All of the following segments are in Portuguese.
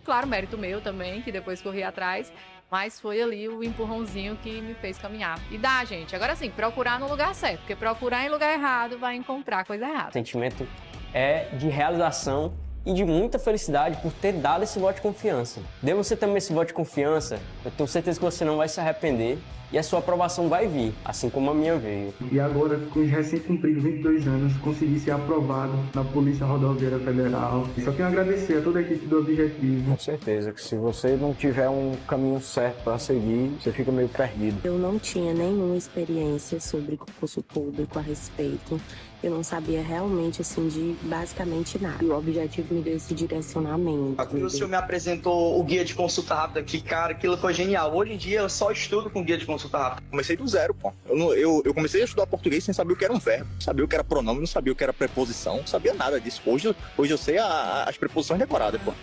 Claro, mérito meu também, que depois corri atrás, mas foi ali o empurrãozinho que me fez caminhar. E dá, gente. Agora sim, procurar no lugar certo, porque procurar em lugar errado vai encontrar coisa O errada. sentimento é de realização e de muita felicidade por ter dado esse voto de confiança. Dê você também esse voto de confiança, eu tenho certeza que você não vai se arrepender e a sua aprovação vai vir, assim como a minha veio. E agora, com os recém-cumpridos 22 anos, consegui ser aprovado na Polícia Rodoviária Federal. E só tenho a agradecer a toda a equipe do Objetivo. Com certeza que se você não tiver um caminho certo para seguir, você fica meio perdido. Eu não tinha nenhuma experiência sobre concurso público a respeito. Eu não sabia realmente, assim, de basicamente nada. E o Objetivo me deu esse direcionamento. O senhor me apresentou o guia de consulta rápida, que, cara, aquilo foi genial. Hoje em dia eu só estudo com guia de consulta rápida. Comecei do zero, pô. Eu comecei a estudar português sem saber o que era um verbo, sabia o que era pronome, não sabia o que era preposição, não sabia nada disso. Hoje eu sei as preposições decoradas, pô.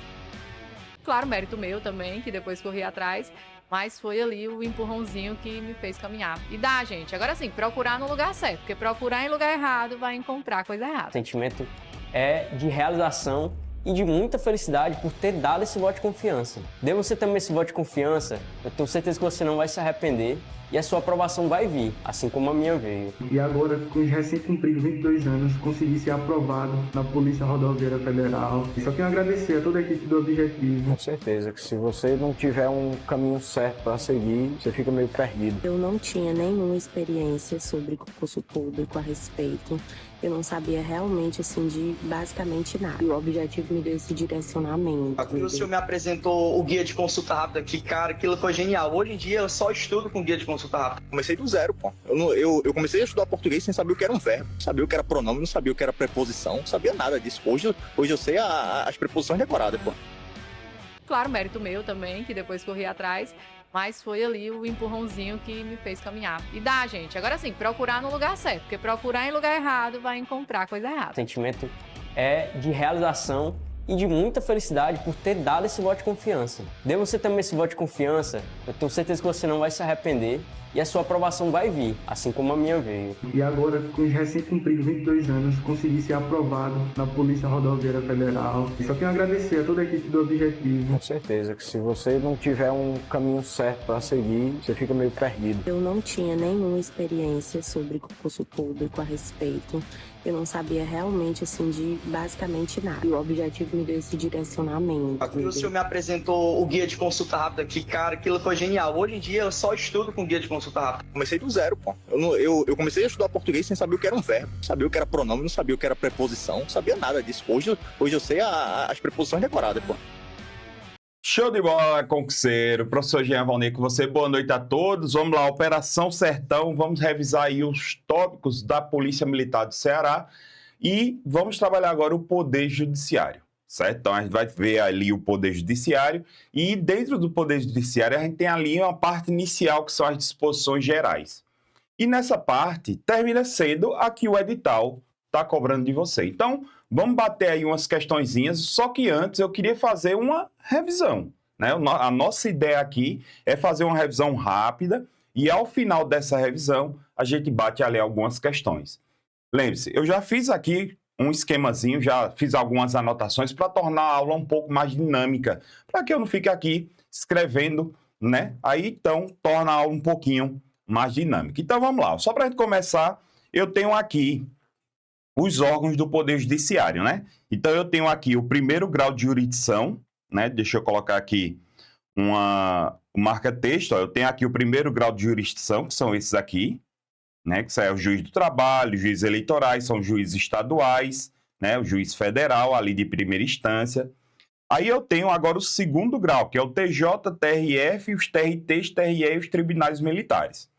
Claro, mérito meu também, que depois corri atrás, mas foi ali o empurrãozinho que me fez caminhar. E dá, gente. Agora sim, procurar no lugar certo, porque procurar em lugar errado vai encontrar coisa errada. O sentimento é de realização e de muita felicidade por ter dado esse voto de confiança. Dê você também esse voto de confiança, eu tenho certeza que você não vai se arrepender e a sua aprovação vai vir, assim como a minha veio. E agora, com os recém-cumpridos 22 anos, consegui ser aprovado na Polícia Rodoviária Federal. E só tenho a agradecer a toda a equipe do Objetivo. Com certeza que se você não tiver um caminho certo para seguir, você fica meio perdido. Eu não tinha nenhuma experiência sobre concurso público a respeito. Eu não sabia realmente, assim, de basicamente nada. E o Objetivo me deu esse direcionamento. O senhor me apresentou o guia de consulta rápida, que, cara, aquilo foi genial. Hoje em dia eu só estudo com guia de consulta rápida. Comecei do zero, pô. Eu comecei a estudar português sem saber o que era um verbo, sabia o que era pronome, não sabia o que era preposição, não sabia nada disso. Hoje eu sei as preposições decoradas, pô. Claro, mérito meu também, que depois corri atrás, mas foi ali o empurrãozinho que me fez caminhar. E dá, gente. Agora sim, procurar no lugar certo, porque procurar em lugar errado vai encontrar coisa errada. O sentimento é de realização e de muita felicidade por ter dado esse voto de confiança. Dê você também esse voto de confiança, eu tenho certeza que você não vai se arrepender e a sua aprovação vai vir, assim como a minha veio. E agora, com os recém-cumpridos 22 anos, consegui ser aprovado na Polícia Rodoviária Federal. E só tenho a agradecer a toda a equipe do Objetivo. Com certeza que se você não tiver um caminho certo para seguir, você fica meio perdido. Eu não tinha nenhuma experiência sobre concurso público a respeito. Eu não sabia realmente, assim, de basicamente nada. E o Objetivo me deu esse direcionamento. O senhor me apresentou o guia de consulta rápida, que, cara, aquilo foi genial. Hoje em dia eu só estudo com guia de consulta rápida. Comecei do zero, pô. Eu comecei a estudar português sem saber o que era um verbo, sabia o que era pronome, não sabia o que era preposição, não sabia nada disso. Hoje eu sei as preposições decoradas, pô. Show de bola, concurseiro. Professor Jean Valnei com você. Boa noite a todos. Vamos lá, Operação Sertão. Vamos revisar aí os tópicos da Polícia Militar do Ceará e vamos trabalhar agora o Poder Judiciário, certo? Então, a gente vai ver ali o Poder Judiciário e dentro do Poder Judiciário a gente tem ali uma parte inicial que são as disposições gerais. E nessa parte termina sendo a que o edital está cobrando de você. Então, vamos bater aí umas questõezinhas, só que antes eu queria fazer uma revisão, né? A nossa ideia aqui é fazer uma revisão rápida e ao final dessa revisão a gente bate ali algumas questões. Lembre-se, eu já fiz aqui um esquemazinho, já fiz algumas anotações para tornar a aula um pouco mais dinâmica, para que eu não fique aqui escrevendo, né? Aí então torna a aula um pouquinho mais dinâmica. Então vamos lá, só para a gente começar, eu tenho aqui os órgãos do Poder Judiciário, né? Então, eu tenho aqui o primeiro grau de jurisdição, né? Deixa eu colocar aqui um marca-texto. Eu tenho aqui o primeiro grau de jurisdição, que são esses aqui, né? Que é o juiz do trabalho, juízes eleitorais, são juízes estaduais, né? O juiz federal, ali de primeira instância. Aí eu tenho agora o segundo grau, que é o TJ, TRF, os TRTs, TRE e os tribunais militares.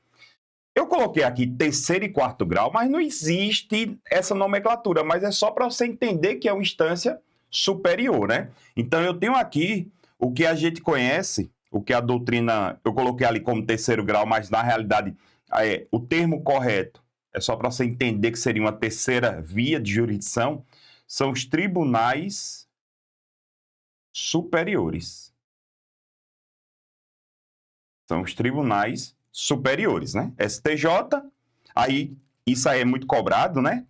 Eu coloquei aqui terceiro e quarto grau, mas não existe essa nomenclatura, mas é só para você entender que é uma instância superior, né? Então, eu tenho aqui o que a gente conhece, o que a doutrina, eu coloquei ali como terceiro grau, mas na realidade, o termo correto, é só para você entender que seria uma terceira via de jurisdição, são os tribunais superiores. São os tribunais superiores, né? STJ, aí isso aí é muito cobrado, né?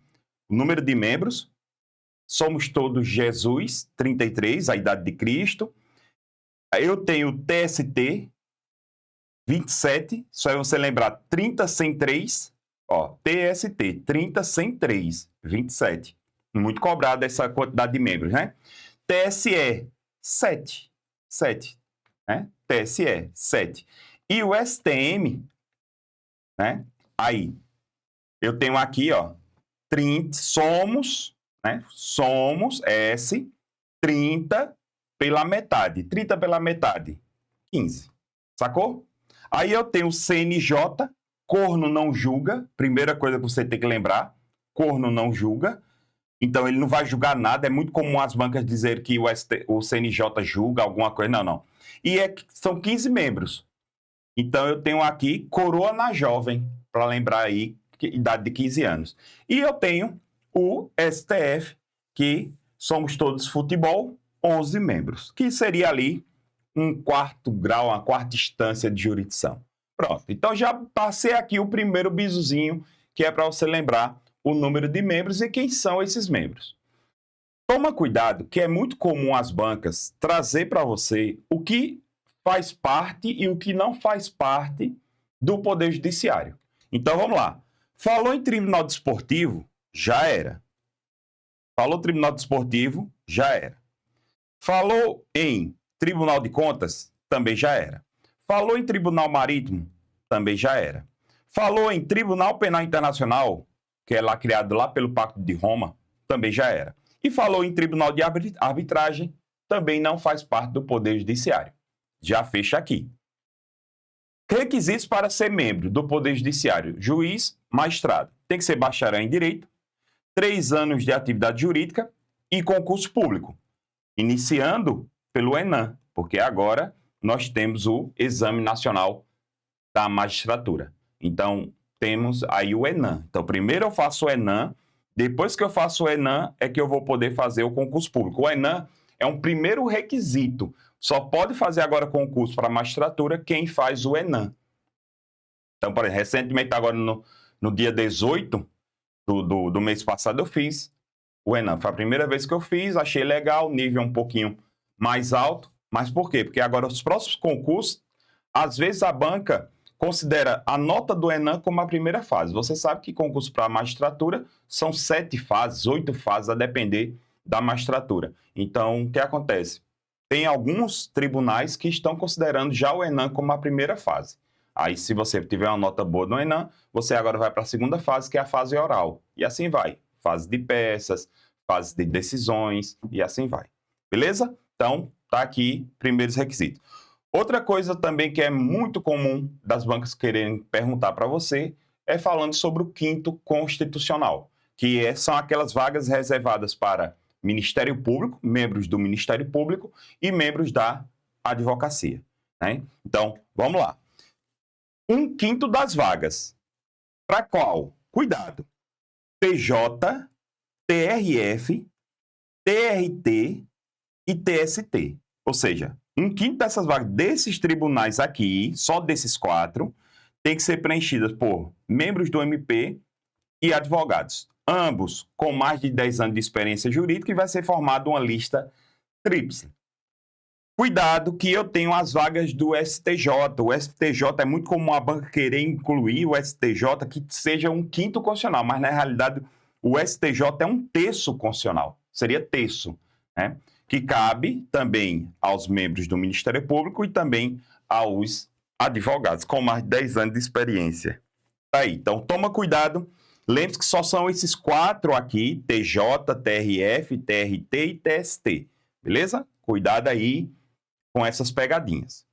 O número de membros, somos todos Jesus, 33, a idade de Cristo, Eu tenho TST 27, só é você lembrar 30 sem 3, ó, TST 30 sem 3, 27. Muito cobrada essa quantidade de membros, né? TSE 7, né? TSE 7. E o STM, né? Aí, eu tenho aqui, ó, 30, somos, né? Somos S, 30 pela metade. 30 pela metade, 15. Sacou? Aí eu tenho CNJ, corno não julga. Primeira coisa que você tem que lembrar, corno não julga. Então, ele não vai julgar nada. É muito comum as bancas dizerem que o CNJ julga alguma coisa. Não, não. E são 15 membros. Então, eu tenho aqui coroa na jovem, para lembrar aí, idade de 15 anos. E eu tenho o STF, que somos todos futebol, 11 membros, que seria ali um quarto grau, uma quarta instância de jurisdição. Pronto. Então, já passei aqui o primeiro bizuzinho, que é para você lembrar o número de membros e quem são esses membros. Toma cuidado, que é muito comum as bancas trazer para você o que faz parte e o que não faz parte do Poder Judiciário. Então, vamos lá. Falou em Tribunal Desportivo, já era. Falou Tribunal Desportivo, já era. Falou em Tribunal de Contas, também já era. Falou em Tribunal Marítimo, também já era. Falou em Tribunal Penal Internacional, que é lá criado lá pelo Pacto de Roma, também já era. E falou em Tribunal de Arbitragem, também não faz parte do Poder Judiciário. Já fecha aqui. Requisitos para ser membro do Poder Judiciário: juiz, magistrado. Tem que ser bacharel em Direito, 3 anos de atividade jurídica e concurso público, iniciando pelo ENAM, porque agora nós temos o Exame Nacional da Magistratura. Então, temos aí o ENAM. Então, primeiro eu faço o ENAM, depois que eu faço o ENAM é que eu vou poder fazer o concurso público. O ENAM é um primeiro requisito. Só pode fazer agora concurso para magistratura quem faz o ENAM. Então, por exemplo, recentemente, agora no dia 18 do mês passado, eu fiz o ENAM. Foi a primeira vez que eu fiz, achei legal, nível um pouquinho mais alto. Mas por quê? Porque agora os próximos concursos, às vezes a banca considera a nota do ENAM como a primeira fase. Você sabe que concurso para magistratura são 7 fases, 8 fases, a depender da magistratura. Então, o que acontece? Tem alguns tribunais que estão considerando já o ENAM como a primeira fase. Aí, se você tiver uma nota boa no ENAM, você agora vai para a segunda fase, que é a fase oral. E assim vai. Fase de peças, fase de decisões, e assim vai. Beleza? Então, tá aqui, primeiros requisitos. Outra coisa também que é muito comum das bancas quererem perguntar para você é falando sobre o 5º constitucional, que são aquelas vagas reservadas para Ministério Público, membros do Ministério Público e membros da advocacia, né? Então, vamos lá. 1/5 das vagas. Para qual? Cuidado. PJ, TRF, TRT e TST. Ou seja, 1/5 dessas vagas desses tribunais aqui, só desses 4, tem que ser preenchidas por membros do MP e advogados. Ambos com mais de 10 anos de experiência jurídica, e vai ser formada uma lista tríplice. Cuidado que eu tenho as vagas do STJ. O STJ é muito comum a banca querer incluir o STJ que seja 1/5 constitucional, mas na realidade o STJ é 1/3 constitucional. Seria terço, né? Que cabe também aos membros do Ministério Público e também aos advogados com mais de 10 anos de experiência. Aí, então toma cuidado. Lembre-se que só são esses 4 aqui, TJ, TRF, TRT e TST. Beleza? Cuidado aí com essas pegadinhas.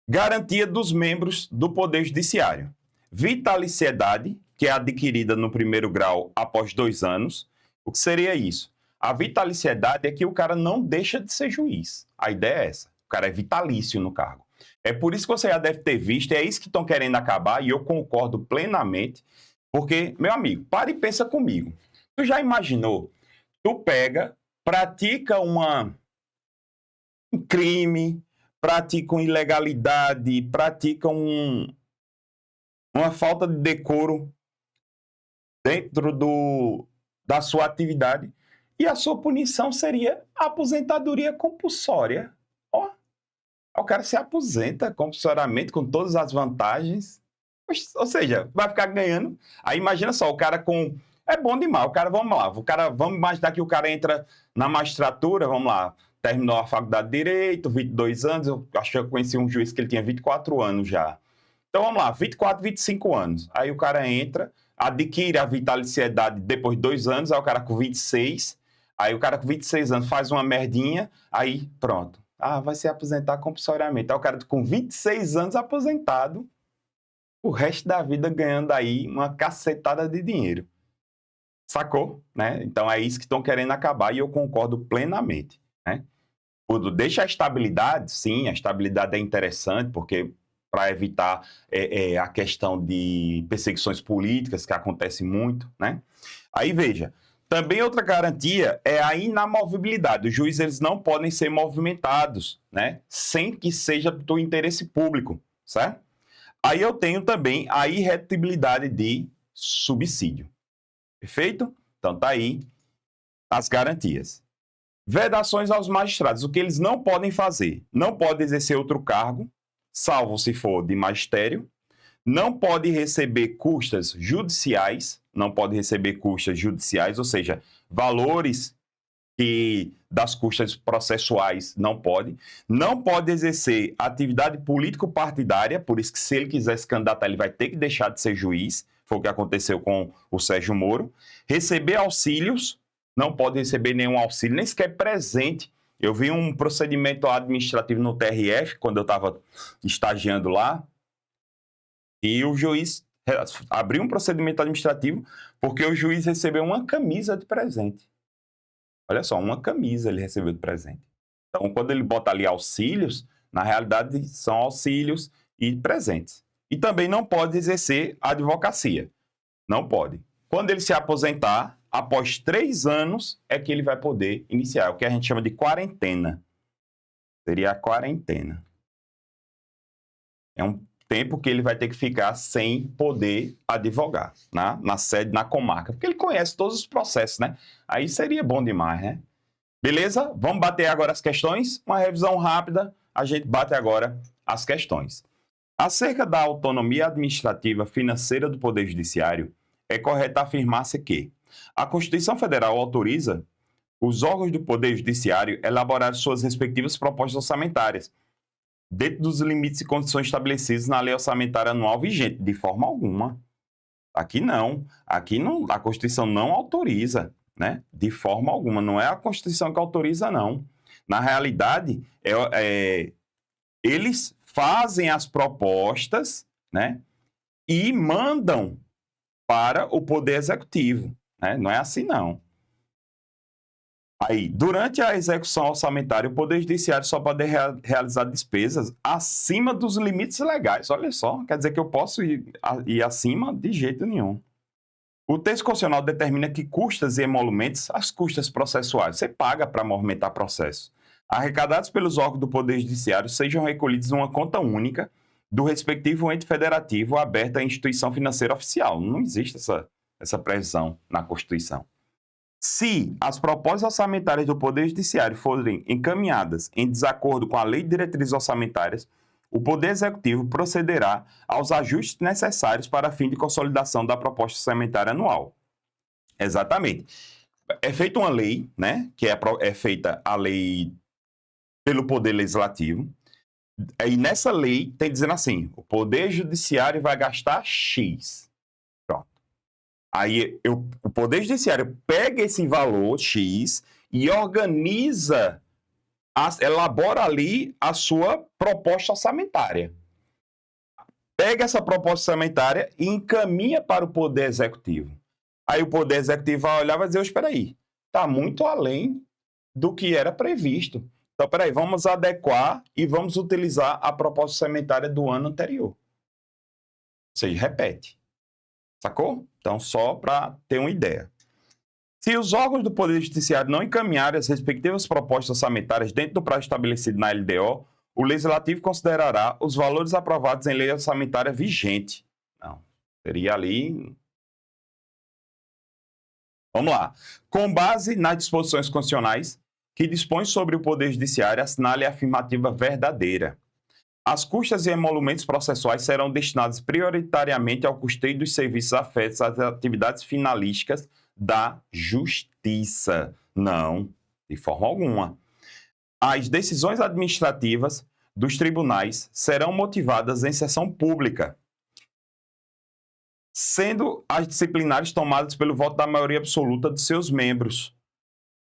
Garantia dos membros do Poder Judiciário. Vitaliciedade, que é adquirida no primeiro grau após 2 anos. O que seria isso? A vitaliciedade é que o cara não deixa de ser juiz. A ideia é essa. O cara é vitalício no cargo. É por isso que você já deve ter visto, é isso que estão querendo acabar, e eu concordo plenamente, porque, meu amigo, para e pensa comigo. Tu já imaginou? Tu pega, pratica um crime, pratica uma ilegalidade, pratica uma falta de decoro dentro da sua atividade, e a sua punição seria a aposentadoria compulsória. O cara se aposenta compulsoriamente com todas as vantagens. Ou seja, vai ficar ganhando. Aí imagina só, o cara com... É bom demais. O cara, vamos lá. Vamos imaginar que o cara entra na magistratura, vamos lá. Terminou a faculdade de Direito, 22 anos. Eu acho que eu conheci um juiz que ele tinha 24 anos já. Então vamos lá, 24, 25 anos. Aí o cara entra, adquire a vitaliciedade depois de 2 anos, aí o cara com 26. Aí o cara com 26 anos faz uma merdinha, aí pronto. Vai se aposentar compulsoriamente. Aí o cara com 26 anos aposentado, o resto da vida ganhando aí uma cacetada de dinheiro. Sacou? Né? Então é isso que estão querendo acabar e eu concordo plenamente. Né? Deixa a estabilidade, sim, a estabilidade é interessante, porque para evitar a questão de perseguições políticas, que acontece muito. Né? Aí veja, também outra garantia é a inamovibilidade. Os juízes eles não podem ser movimentados, né? Sem que seja do interesse público, certo? Aí eu tenho também a irretutibilidade de subsídio. Perfeito? Então tá aí as garantias. Vedações aos magistrados. O que eles não podem fazer? Não pode exercer outro cargo, salvo se for de magistério. Não pode receber custas judiciais. Não pode receber custas judiciais, ou seja, valores das custas processuais não pode. Não pode exercer atividade político-partidária, por isso que se ele quiser se candidatar, ele vai ter que deixar de ser juiz. Foi o que aconteceu com o Sérgio Moro. Receber auxílios, não pode receber nenhum auxílio, nem sequer presente. Eu vi um procedimento administrativo no TRF, quando eu estava estagiando lá, e o juiz abriu um procedimento administrativo porque o juiz recebeu uma camisa de presente. Olha só, uma camisa ele recebeu de presente. Então, quando ele bota ali auxílios, na realidade são auxílios e presentes. E também não pode exercer advocacia. Não pode. Quando ele se aposentar, após 3 anos, é que ele vai poder iniciar. É o que a gente chama de quarentena. Seria a quarentena. É um tempo que ele vai ter que ficar sem poder advogar, né? Na sede, na comarca. Porque ele conhece todos os processos, né? Aí seria bom demais, né? Beleza? Vamos bater agora as questões? Uma revisão rápida. A gente bate agora as questões. Acerca da autonomia administrativa financeira do Poder Judiciário, é correto afirmar-se que a Constituição Federal autoriza os órgãos do Poder Judiciário a elaborar suas respectivas propostas orçamentárias, dentro dos limites e condições estabelecidos na Lei Orçamentária Anual vigente, de forma alguma. Aqui não, a Constituição não autoriza, né? De forma alguma, não é a Constituição que autoriza, não. Na realidade, eles fazem as propostas, né? E mandam para o Poder Executivo, né? Não é assim, não. Aí, durante a execução orçamentária, o Poder Judiciário só pode realizar despesas acima dos limites legais. Olha só, quer dizer que eu posso ir acima de jeito nenhum. O texto constitucional determina que custas e emolumentos, as custas processuais, você paga para movimentar processo, arrecadados pelos órgãos do Poder Judiciário, sejam recolhidos em uma conta única do respectivo ente federativo aberta à instituição financeira oficial. Não existe essa previsão na Constituição. Se as propostas orçamentárias do Poder Judiciário forem encaminhadas em desacordo com a Lei de Diretrizes Orçamentárias, o Poder Executivo procederá aos ajustes necessários para fim de consolidação da proposta orçamentária anual. Exatamente. É feita uma lei, né, que é feita a lei pelo Poder Legislativo, e nessa lei tem dizendo assim, o Poder Judiciário vai gastar X. Aí o Poder Judiciário pega esse valor X e organiza, elabora ali a sua proposta orçamentária. Pega essa proposta orçamentária e encaminha para o Poder Executivo. Aí o Poder Executivo vai olhar e vai dizer, espera aí, está muito além do que era previsto. Então, espera aí, vamos adequar e vamos utilizar a proposta orçamentária do ano anterior. Ou seja, repete. Sacou? Então, só para ter uma ideia. Se os órgãos do Poder Judiciário não encaminharem as respectivas propostas orçamentárias dentro do prazo estabelecido na LDO, o Legislativo considerará os valores aprovados em lei orçamentária vigente. Não, seria ali... Vamos lá. Com base nas disposições constitucionais que dispõem sobre o Poder Judiciário, assinale a afirmativa verdadeira. As custas e emolumentos processuais serão destinados prioritariamente ao custeio dos serviços afetos às atividades finalísticas da Justiça. Não, de forma alguma. As decisões administrativas dos tribunais serão motivadas em sessão pública, sendo as disciplinares tomadas pelo voto da maioria absoluta de seus membros.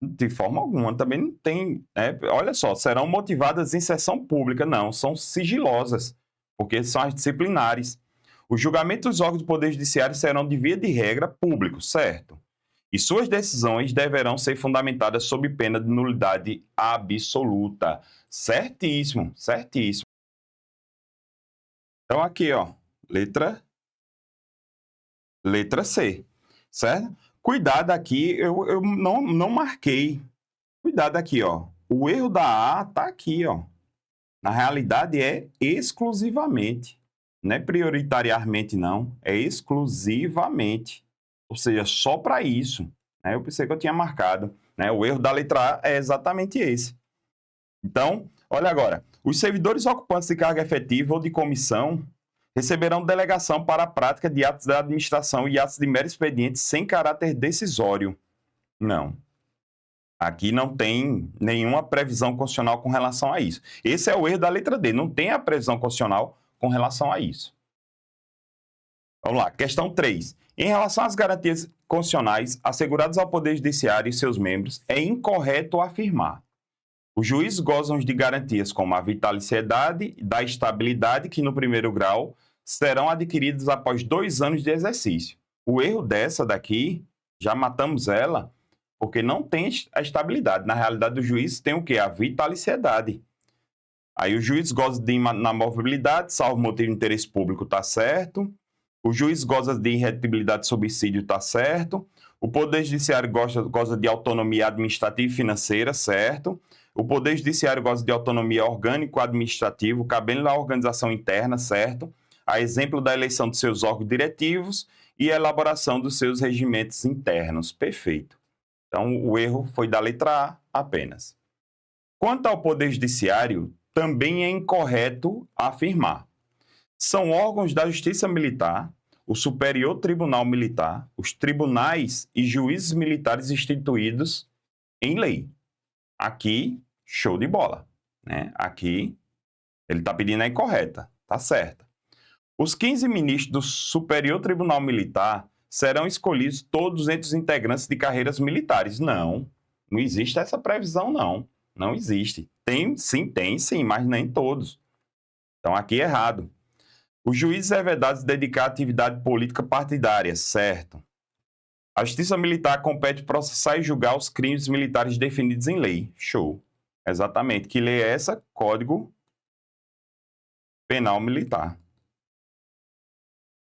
De forma alguma, também não tem. Olha só, serão motivadas em sessão pública, não, são sigilosas, porque são as disciplinares. Os julgamentos dos órgãos do Poder Judiciário serão, de via de regra, públicos, certo? E suas decisões deverão ser fundamentadas sob pena de nulidade absoluta. Certíssimo, certíssimo. Então, aqui, ó, letra C, certo? Cuidado aqui, eu não marquei. Cuidado aqui, ó. O erro da A tá aqui, ó. Na realidade é exclusivamente. Não é prioritariamente, não. É exclusivamente. Ou seja, só para isso. Né? Eu pensei que eu tinha marcado. Né? O erro da letra A é exatamente esse. Então, olha agora. Os servidores ocupantes de carga efetiva ou de comissão receberão delegação para a prática de atos da administração e atos de mero expediente sem caráter decisório. Não. Aqui não tem nenhuma previsão constitucional com relação a isso. Esse é o erro da letra D. Não tem a previsão constitucional com relação a isso. Vamos lá. Questão 3. Em relação às garantias constitucionais asseguradas ao Poder Judiciário e seus membros, é incorreto afirmar: os juízes gozam de garantias como a vitaliciedade, da estabilidade, que no primeiro grau serão adquiridos após 2 anos de exercício. O erro dessa daqui, já matamos ela, porque não tem a estabilidade. Na realidade, o juiz tem o quê? A vitaliciedade. Aí o juiz goza de inamovibilidade, salvo motivo de interesse público, tá certo. O juiz goza de irretibilidade de subsídio, tá certo. O Poder Judiciário goza de autonomia administrativa e financeira, certo. O Poder Judiciário goza de autonomia orgânico-administrativo, cabendo na organização interna, certo. A exemplo da eleição de seus órgãos diretivos e a elaboração dos seus regimentos internos. Perfeito. Então, o erro foi da letra A apenas. Quanto ao Poder Judiciário, também é incorreto afirmar: são órgãos da Justiça Militar, o Superior Tribunal Militar, os tribunais e juízes militares instituídos em lei. Aqui, show de bola. Né? Aqui, ele está pedindo a incorreta. Tá certa. Os 15 ministros do Superior Tribunal Militar serão escolhidos todos entre os integrantes de carreiras militares. Não existe essa previsão, não. Não existe. Tem sim, mas nem todos. Então, aqui é errado. Os juízes é vedado dedicar à atividade política partidária, certo. A Justiça Militar compete processar e julgar os crimes militares definidos em lei. Show. Exatamente. Que lei é essa? Código Penal Militar.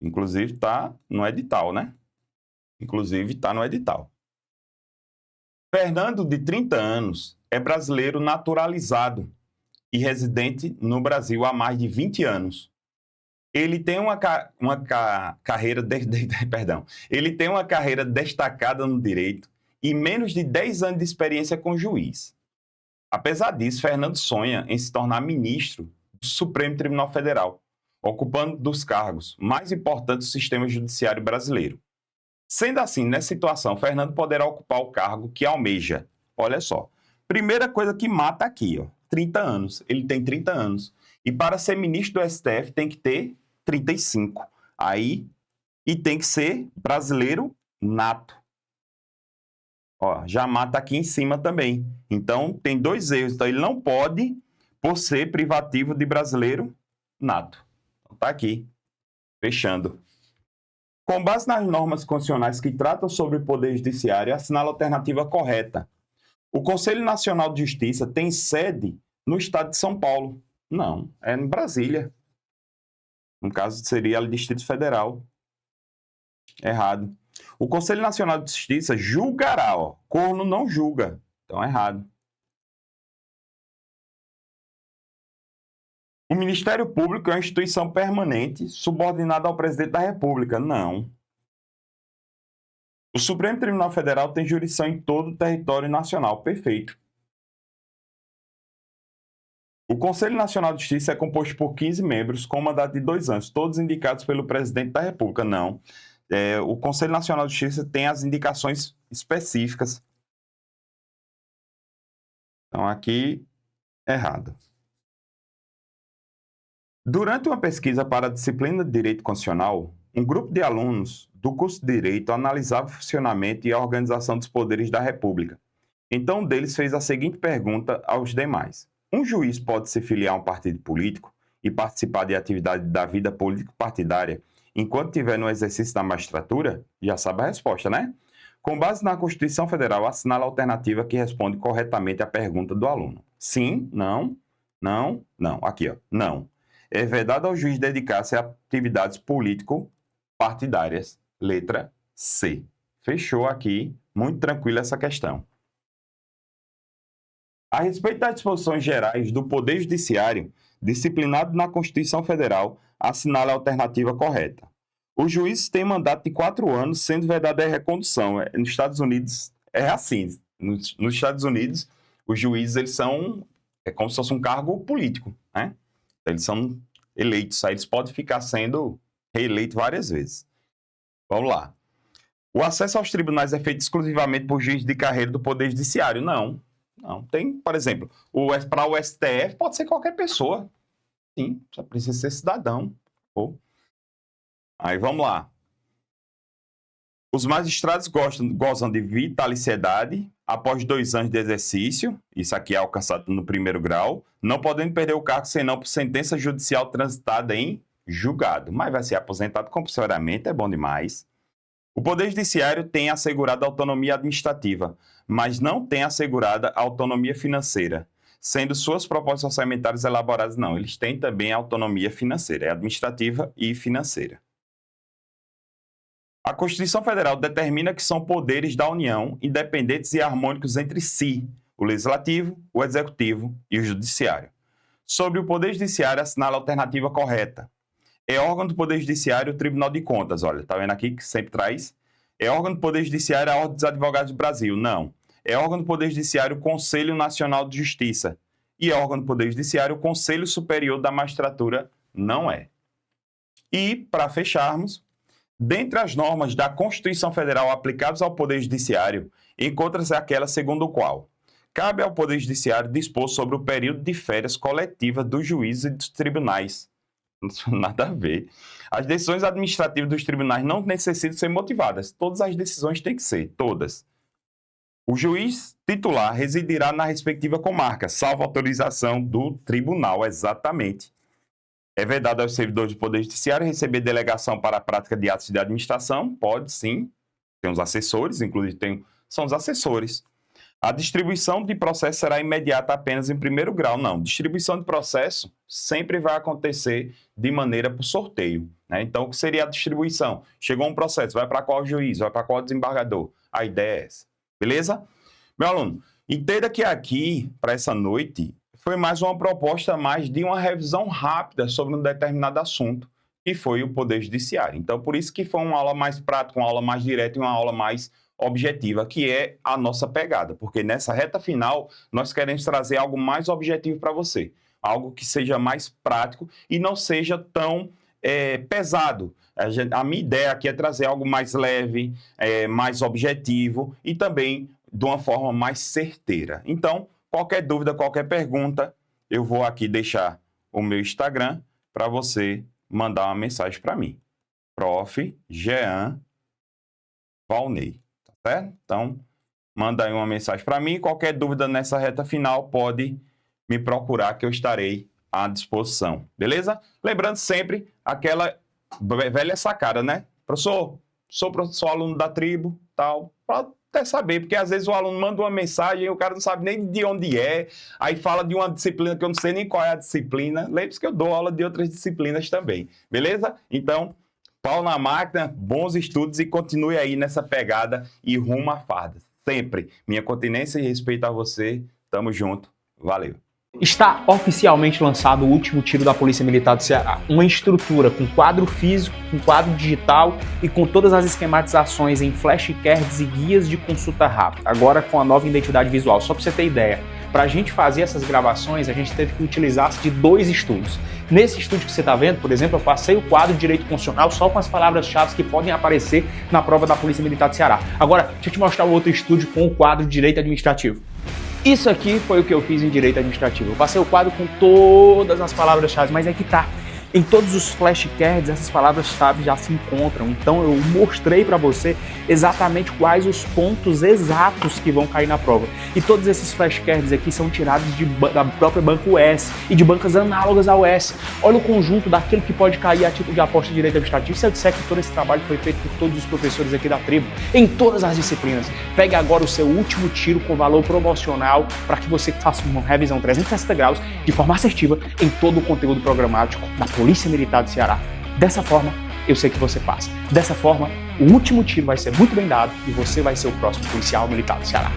Inclusive, está no edital, né? Inclusive, está no edital. Fernando, de 30 anos, é brasileiro naturalizado e residente no Brasil há mais de 20 anos. Ele tem Ele tem uma carreira destacada no direito e menos de 10 anos de experiência com juiz. Apesar disso, Fernando sonha em se tornar ministro do Supremo Tribunal Federal, ocupando dos cargos mais importantes do sistema judiciário brasileiro. Sendo assim, nessa situação, Fernando poderá ocupar o cargo que almeja. Olha só, primeira coisa que mata aqui, ó, 30 anos. Ele tem 30 anos. E para ser ministro do STF tem que ter 35. Aí, e tem que ser brasileiro nato. Ó, já mata aqui em cima também. Então, tem 2 erros. Então, ele não pode, por ser privativo de brasileiro nato. Tá aqui, fechando. Com base nas normas constitucionais que tratam sobre o Poder Judiciário, assinala a alternativa correta. O Conselho Nacional de Justiça tem sede no estado de São Paulo. Não, é em Brasília. No caso, seria o Distrito Federal. Errado. O Conselho Nacional de Justiça julgará, ó. Corno não julga. Então, errado. O Ministério Público é uma instituição permanente subordinada ao Presidente da República. Não. O Supremo Tribunal Federal tem jurisdição em todo o território nacional. Perfeito. O Conselho Nacional de Justiça é composto por 15 membros com mandato de 2 anos, todos indicados pelo presidente da República. Não. O Conselho Nacional de Justiça tem as indicações específicas. Então, aqui, errado. Durante uma pesquisa para a disciplina de Direito Constitucional, um grupo de alunos do curso de Direito analisava o funcionamento e a organização dos poderes da República. Então, um deles fez a seguinte pergunta aos demais. Um juiz pode se filiar a um partido político e participar de atividade da vida político-partidária enquanto estiver no exercício da magistratura? Já sabe a resposta, né? Com base na Constituição Federal, assinala a alternativa que responde corretamente à pergunta do aluno. Sim, não, não, não. Aqui, ó, não. É vedado ao juiz dedicar-se a atividades político-partidárias. Letra C. Fechou aqui, muito tranquila essa questão. A respeito das disposições gerais do Poder Judiciário, disciplinado na Constituição Federal, assinala a alternativa correta. Os juízes têm mandato de 4 anos, sendo vedada a recondução. Nos Estados Unidos é assim. Nos Estados Unidos, os juízes eles são como se fosse um cargo político, né? Eles são eleitos, aí eles podem ficar sendo reeleitos várias vezes. Vamos lá. O acesso aos tribunais é feito exclusivamente por juízes de carreira do Poder Judiciário? Não. Não. Tem, por exemplo, para o STF pode ser qualquer pessoa. Sim, só precisa ser cidadão. Aí vamos lá. Os magistrados gozam de vitaliciedade após 2 anos de exercício, isso aqui é alcançado no 1º grau, não podendo perder o cargo senão por sentença judicial transitada em julgado. Mas vai ser aposentado compulsoriamente, é bom demais. O Poder Judiciário tem assegurada autonomia administrativa, mas não tem assegurada autonomia financeira, sendo suas propostas orçamentárias elaboradas, não. Eles têm também autonomia financeira, é administrativa e financeira. A Constituição Federal determina que são poderes da União, independentes e harmônicos entre si, o Legislativo, o Executivo e o Judiciário. Sobre o Poder Judiciário, assinala a alternativa correta. É órgão do Poder Judiciário o Tribunal de Contas, olha, tá vendo aqui que sempre traz? É órgão do Poder Judiciário a Ordem dos Advogados do Brasil? Não. É órgão do Poder Judiciário o Conselho Nacional de Justiça. E é órgão do Poder Judiciário o Conselho Superior da Magistratura? Não é. E, para fecharmos, dentre as normas da Constituição Federal aplicadas ao Poder Judiciário, encontra-se aquela segundo a qual cabe ao Poder Judiciário dispor sobre o período de férias coletivas dos juízes e dos tribunais. Nada a ver. As decisões administrativas dos tribunais não necessitam ser motivadas. Todas as decisões têm que ser, todas. O juiz titular residirá na respectiva comarca, salvo autorização do tribunal, exatamente. É vedado aos servidores do Poder Judiciário receber delegação para a prática de atos de administração? Pode, sim. Tem os assessores, inclusive são os assessores. A distribuição de processo será imediata apenas em 1º grau. Não, distribuição de processo sempre vai acontecer de maneira por sorteio, né? Então, o que seria a distribuição? Chegou um processo, vai para qual juiz, vai para qual desembargador? A ideia é essa, beleza? Meu aluno, entenda que aqui, para essa noite, foi mais uma proposta de uma revisão rápida sobre um determinado assunto, que foi o Poder Judiciário. Então, por isso que foi uma aula mais prática, uma aula mais direta e uma aula mais objetiva, que é a nossa pegada, porque nessa reta final nós queremos trazer algo mais objetivo para você, algo que seja mais prático e não seja tão pesado. A minha ideia aqui é trazer algo mais leve, mais objetivo e também de uma forma mais certeira. Então, qualquer dúvida, qualquer pergunta, eu vou aqui deixar o meu Instagram para você mandar uma mensagem para mim. Prof. Jean Valnei. Certo? Então, manda aí uma mensagem para mim. Qualquer dúvida nessa reta final, pode me procurar que eu estarei à disposição. Beleza? Lembrando sempre aquela velha sacada, né? Professor, sou aluno da tribo, tal, para até saber, porque às vezes o aluno manda uma mensagem e o cara não sabe nem de onde é, aí fala de uma disciplina que eu não sei nem qual é a disciplina. Lembre-se que eu dou aula de outras disciplinas também. Beleza? Então, pau na máquina, bons estudos e continue aí nessa pegada e rumo à farda. Sempre. Minha continência e respeito a você. Tamo junto. Valeu. Está oficialmente lançado o último tiro da Polícia Militar do Ceará. Uma estrutura com quadro físico, com quadro digital e com todas as esquematizações em flashcards e guias de consulta rápida. Agora com a nova identidade visual. Só para você ter ideia, para a gente fazer essas gravações, a gente teve que utilizar de 2 estúdios. Nesse estúdio que você está vendo, por exemplo, eu passei o quadro de Direito Constitucional só com as palavras-chave que podem aparecer na prova da Polícia Militar do Ceará. Agora, deixa eu te mostrar o outro estúdio com o quadro de Direito Administrativo. Isso aqui foi o que eu fiz em Direito Administrativo. Eu passei o quadro com todas as palavras-chave, mas é que tá. Em todos os flashcards, essas palavras-chave já se encontram. Então eu mostrei para você exatamente quais os pontos exatos que vão cair na prova. E todos esses flashcards aqui são tirados da própria banca US e de bancas análogas à US. Olha o conjunto daquilo que pode cair a título de aposta de direito administrativo. Se eu disser que todo esse trabalho foi feito por todos os professores aqui da tribo, em todas as disciplinas, pegue agora o seu último tiro com valor promocional para que você faça uma revisão 360 graus de forma assertiva em todo o conteúdo programático da Polícia Militar do Ceará. Dessa forma, eu sei que você passa. Dessa forma, o último tiro vai ser muito bem dado e você vai ser o próximo policial militar do Ceará.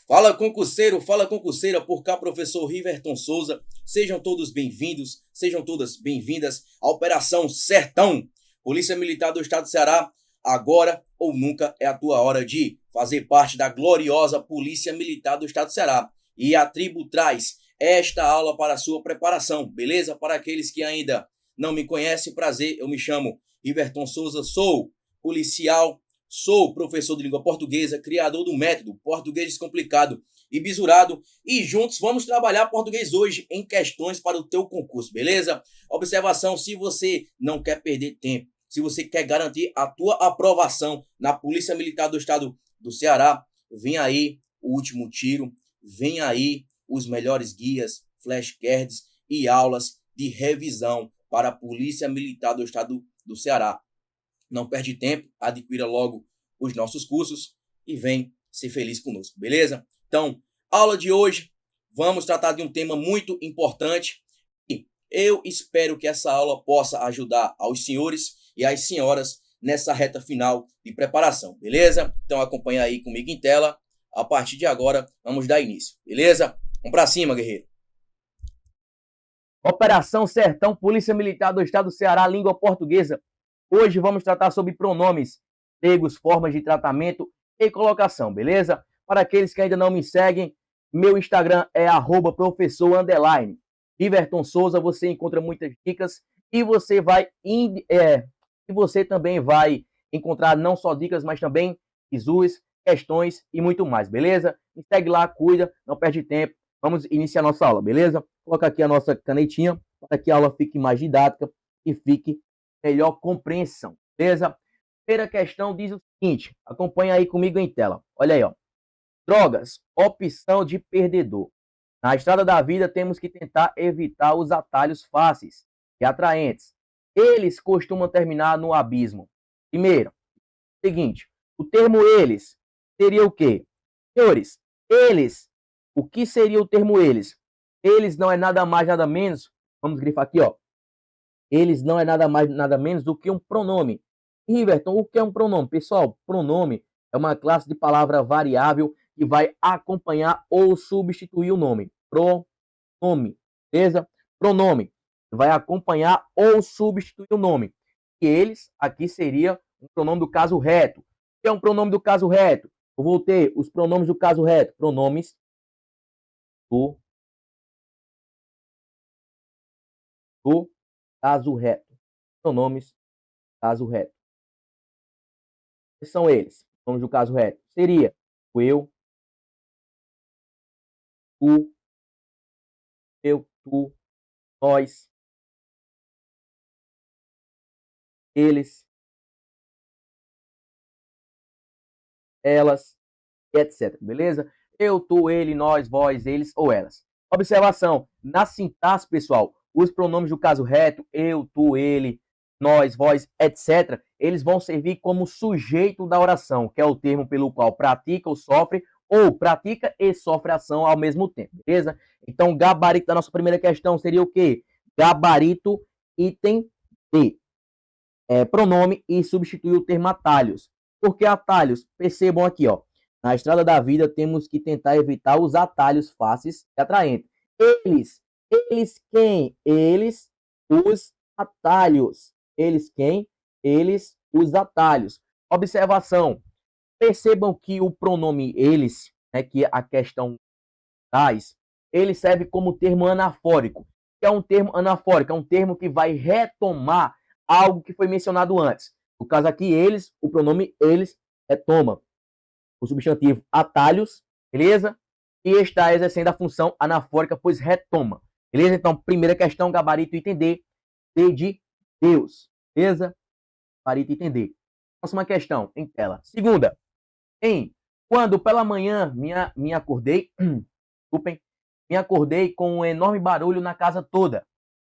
Fala concurseiro, fala concurseira, por cá professor Riverton Souza. Sejam todos bem-vindos, sejam todas bem-vindas à Operação Sertão. Polícia Militar do Estado do Ceará, agora ou nunca é a tua hora de fazer parte da gloriosa Polícia Militar do Estado do Ceará. E a tribo traz esta aula para a sua preparação, beleza? Para aqueles que ainda não me conhecem, prazer, eu me chamo Riverton Souza, sou policial, sou professor de língua portuguesa, criador do método Português Descomplicado e Bisurado, e juntos vamos trabalhar português hoje em questões para o teu concurso, beleza? Observação, se você não quer perder tempo, se você quer garantir a tua aprovação na Polícia Militar do Estado do Ceará, vem aí o último tiro, vem aí os melhores guias, flashcards e aulas de revisão para a Polícia Militar do Estado do Ceará. Não perde tempo, adquira logo os nossos cursos e vem ser feliz conosco, beleza? Então, aula de hoje, vamos tratar de um tema muito importante e eu espero que essa aula possa ajudar aos senhores e às senhoras nessa reta final de preparação, beleza? Então acompanha aí comigo em tela. A partir de agora, vamos dar início, beleza? Vamos pra cima, guerreiro. Operação Sertão, Polícia Militar do Estado do Ceará, língua portuguesa. Hoje vamos tratar sobre pronomes, empregos, formas de tratamento e colocação, beleza? Para aqueles que ainda não me seguem, meu Instagram é @professor_ Riverton Souza, você encontra muitas dicas e você também vai encontrar não só dicas, mas também visuais, questões e muito mais, beleza? Me segue lá, cuida, não perde tempo. Vamos iniciar nossa aula, beleza? Coloca aqui a nossa canetinha para que a aula fique mais didática e fique melhor compreensão, beleza? Primeira questão diz o seguinte, acompanha aí comigo em tela. Olha aí, ó. Drogas, opção de perdedor. Na estrada da vida temos que tentar evitar os atalhos fáceis e atraentes. Eles costumam terminar no abismo. Primeiro, seguinte, o termo eles seria o quê? Senhores, eles, o que seria o termo eles? Eles não é nada mais, nada menos, vamos grifar aqui, ó. Eles não é nada mais, nada menos do que um pronome. Riverton, o que é um pronome? Pessoal, pronome é uma classe de palavra variável que vai acompanhar ou substituir o nome. Pronome, beleza? Pronome vai acompanhar ou substituir o nome. E eles, aqui seria um pronome do caso reto. O que é um pronome do caso reto? Eu vou ter os pronomes do caso reto. Pronomes do caso reto. Pronomes do caso reto. Quais são eles? Pronomes do caso reto. Seria o eu, tu, nós, eles, elas, etc. Beleza? Eu, tu, ele, nós, vós, eles ou elas. Observação. Na sintaxe, pessoal, os pronomes do caso reto, eu, tu, ele, nós, vós, etc., eles vão servir como sujeito da oração, que é o termo pelo qual pratica ou sofre, ou pratica e sofre ação ao mesmo tempo, beleza? Então, gabarito da nossa primeira questão seria o quê? Gabarito, item D. Pronome e substituir o termo atalhos. Por que atalhos? Percebam aqui, ó. Na estrada da vida temos que tentar evitar os atalhos fáceis e atraentes. Eles quem? Eles, os atalhos. Eles quem? Eles, os atalhos. Observação. Percebam que o pronome eles, né, que a questão traz, ele serve como termo anafórico. Que é um termo anafórico, é um termo que vai retomar algo que foi mencionado antes. No caso aqui, eles, o pronome eles retoma o substantivo atalhos, beleza? E está exercendo a função anafórica, pois retoma. Beleza? Então, primeira questão, gabarito item D. D de Deus. Beleza? Gabarito item D. Próxima questão, em tela. Segunda. Quando pela manhã me acordei, desculpem, me acordei com um enorme barulho na casa toda.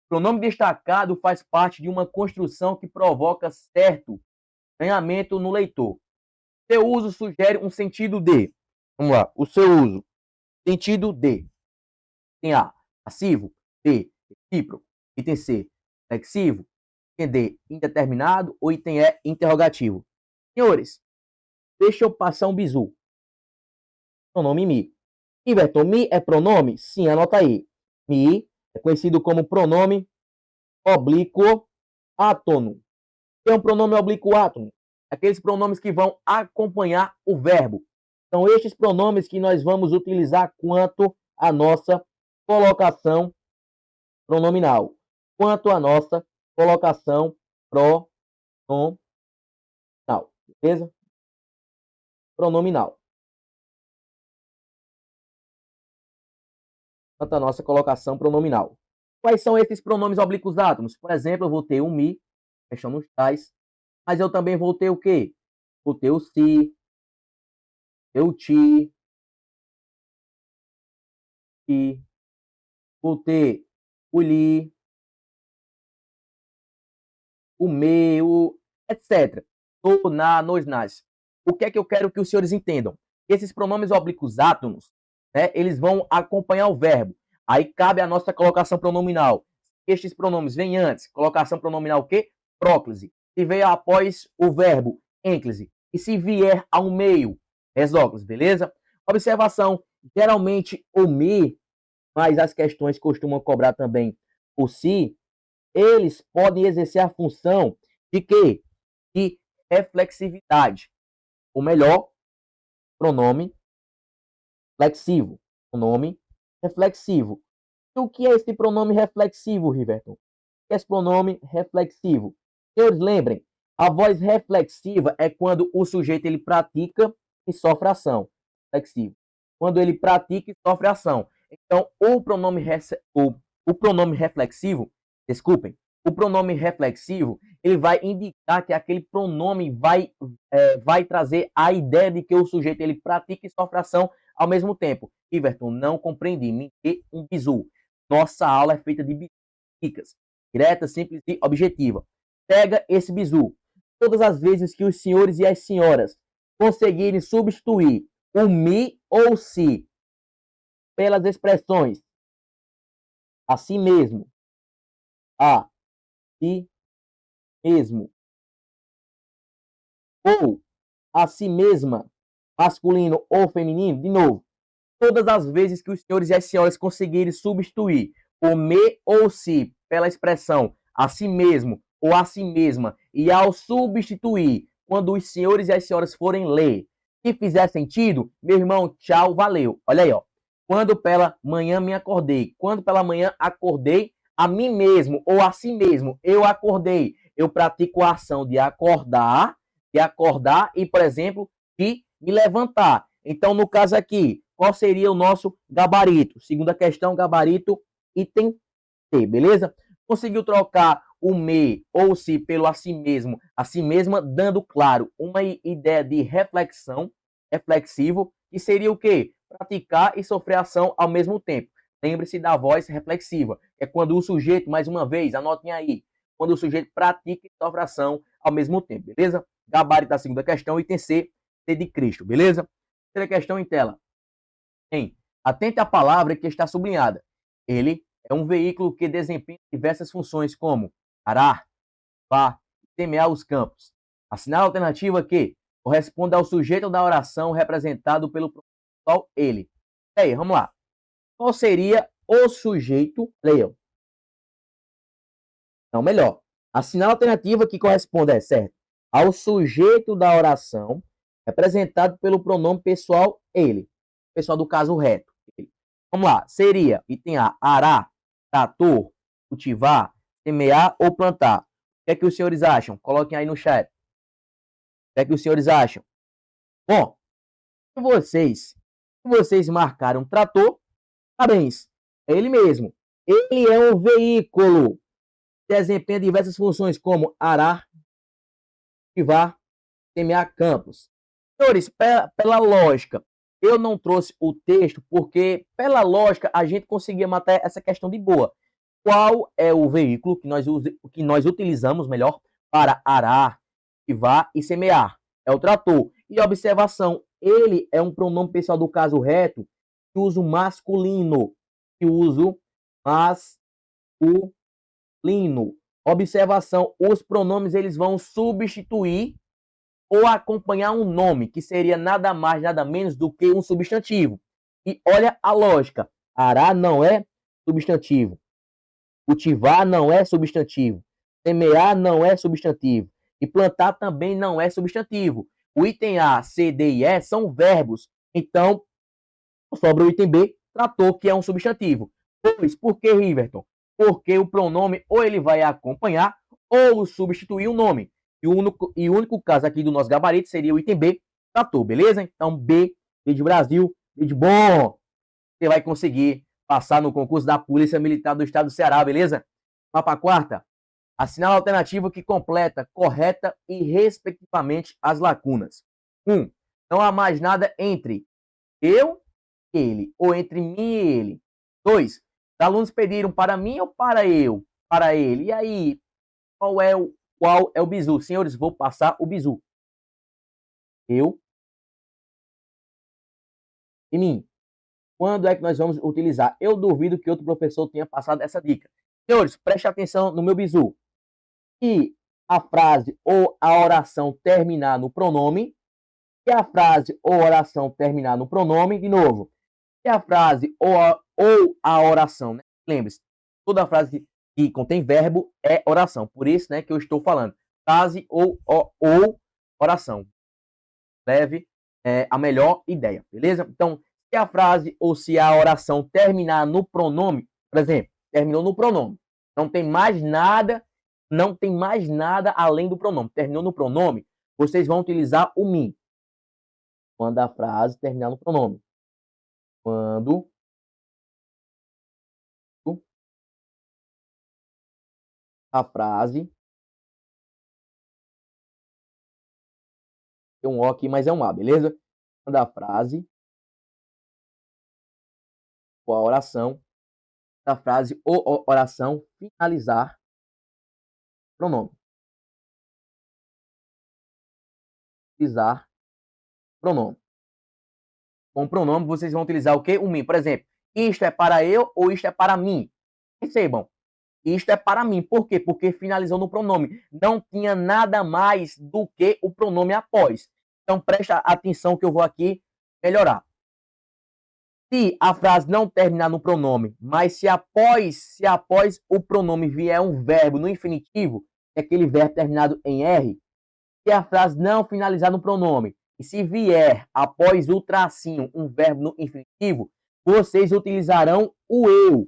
O pronome destacado faz parte de uma construção que provoca certo estranhamento no leitor. Seu uso sugere um sentido de. Vamos lá. O seu uso. Sentido de. Item A, passivo. B, recíproco. Item C, flexivo. Item D, indeterminado. Ou item E, interrogativo. Senhores, deixa eu passar um bizu. Pronome me. Everton, me é pronome? Sim, anota aí. Me é conhecido como pronome oblíquo átono. É um pronome oblíquo átono. Aqueles pronomes que vão acompanhar o verbo. São estes pronomes que nós vamos utilizar quanto à nossa colocação pronominal. Quanto à nossa colocação pronominal. Beleza? Pronominal. Quanto à nossa colocação pronominal. Quais são esses pronomes oblíquos átomos? Por exemplo, eu vou ter o me, questão nos tais, mas eu também vou ter o quê? Vou ter o se, o ti, e vou ter o li, o meu, etc. O, na, nos, nas. O que é que eu quero que os senhores entendam? Esses pronomes oblíquos átomos, né, eles vão acompanhar o verbo. Aí cabe a nossa colocação pronominal. Estes pronomes vêm antes. Colocação pronominal o quê? Próclise. Se vier após o verbo, ênclise. E se vier ao meio, exóclise, beleza? Observação. Geralmente o me, mas as questões costumam cobrar também o se, eles podem exercer a função de quê? De reflexividade. Ou melhor, pronome flexivo. Pronome reflexivo. E o que é esse pronome reflexivo, Riverton? O que é esse pronome reflexivo? Senhores, lembrem, a voz reflexiva é quando o sujeito ele pratica e sofre ação. Reflexivo. Quando ele pratica e sofre ação. Então, o pronome reflexivo, desculpem, o pronome reflexivo, ele vai indicar que aquele pronome vai trazer a ideia de que o sujeito ele pratica e sofre ação ao mesmo tempo. Iverton, não compreendi, me dê um bizu. Nossa aula é feita de dicas, direta, simples e objetiva. Pega esse bizu. Todas as vezes que os senhores e as senhoras conseguirem substituir o me ou se pelas expressões a si mesmo, a si mesmo, ou a si mesma, masculino ou feminino, de novo, todas as vezes que os senhores e as senhoras conseguirem substituir o me ou si pela expressão a si mesmo ou a si mesma, e ao substituir, quando os senhores e as senhoras forem ler, se fizer sentido, meu irmão, tchau, valeu. Olha aí, ó. Quando pela manhã me acordei, quando pela manhã acordei a mim mesmo ou a si mesmo, eu acordei, eu pratico a ação de acordar e, por exemplo, de me levantar. Então, no caso aqui, qual seria o nosso gabarito? Segunda questão, gabarito, item C, beleza? Conseguiu trocar o me ou se pelo a si mesmo, a si mesma, dando, claro, uma ideia de reflexão, reflexivo, que seria o quê? Praticar e sofrer ação ao mesmo tempo. Lembre-se da voz reflexiva, é quando o sujeito, mais uma vez, anotem aí, quando o sujeito pratica e sofre ação ao mesmo tempo, beleza? Gabarito da segunda questão, item C, C de Cristo, beleza? Terceira questão em tela. Atente à palavra que está sublinhada. Ele é um veículo que desempenha diversas funções como arar, vá, semear os campos. Assinale a alternativa que corresponde ao sujeito da oração representado pelo pronominal ele. E aí, vamos lá. Qual seria o sujeito? Leiam. Não, melhor. Assinale a alternativa que corresponde, certo? ao sujeito da oração, representado pelo pronome pessoal ele, pessoal do caso reto. Ele. Vamos lá, seria, item A, arar, trator, cultivar, semear ou plantar. O que é que os senhores acham? Coloquem aí no chat. O que é que os senhores acham? Bom, se vocês marcaram trator, parabéns, é ele mesmo. Ele é um veículo, desempenha diversas funções como arar, cultivar, semear campos. Senhores, pela lógica, eu não trouxe o texto porque, pela lógica, a gente conseguia matar essa questão de boa. Qual é o veículo que nós utilizamos, melhor, para arar, cultivar e semear? É o trator. E observação, ele é um pronome pessoal do caso reto de uso masculino. De uso masculino. Observação, os pronomes eles vão substituir ou acompanhar um nome, que seria nada mais, nada menos do que um substantivo. E olha a lógica. Arar não é substantivo. Cultivar não é substantivo. Semear não é substantivo. E plantar também não é substantivo. O item A, C, D e E são verbos. Então, sobra o item B, trator, que é um substantivo. Pois, por que, Riverton? Porque o pronome ou ele vai acompanhar ou substituir o nome. E o único caso aqui do nosso gabarito seria o item B, trator, beleza? Então, B, B de Brasil, B de bom. Você vai conseguir passar no concurso da Polícia Militar do Estado do Ceará, beleza? Mapa quarta. Assinala a alternativa que completa correta e respectivamente as lacunas. 1. Não há mais nada entre eu e ele, ou entre mim e ele. 2. Os alunos pediram para mim ou para eu? Para ele. E aí, qual é o bizu? Senhores, vou passar o bizu. Eu e mim. Quando é que nós vamos utilizar? Eu duvido que outro professor tenha passado essa dica. Senhores, preste atenção no meu bizu. Se a frase ou a oração terminar no pronome, se a frase ou a oração terminar no pronome, de novo, se a frase ou a oração, né? Lembre-se, toda frase que contém verbo é oração. Por isso, né, que eu estou falando. Frase ou oração. Leve a melhor ideia, beleza? Então, se a frase ou se a oração terminar no pronome, por exemplo, terminou no pronome, não tem mais nada além do pronome. Terminou no pronome, vocês vão utilizar o mim. Quando a frase terminar no pronome. Quando a frase tem um O aqui, mas é um A, beleza? Quando a frase ou a oração, a frase ou oração finalizar pronome. Utilizar pronome. Com pronome, vocês vão utilizar o quê? O mim. Por exemplo, isto é para eu ou isto é para mim? Percebam. Isto é para mim. Por quê? Porque finalizou no pronome. Não tinha nada mais do que o pronome após. Então, presta atenção que eu vou aqui melhorar. Se a frase não terminar no pronome, mas se após o pronome vier um verbo no infinitivo, é aquele verbo terminado em R, se a frase não finalizar no pronome, e se vier após o tracinho um verbo no infinitivo, vocês utilizarão o eu.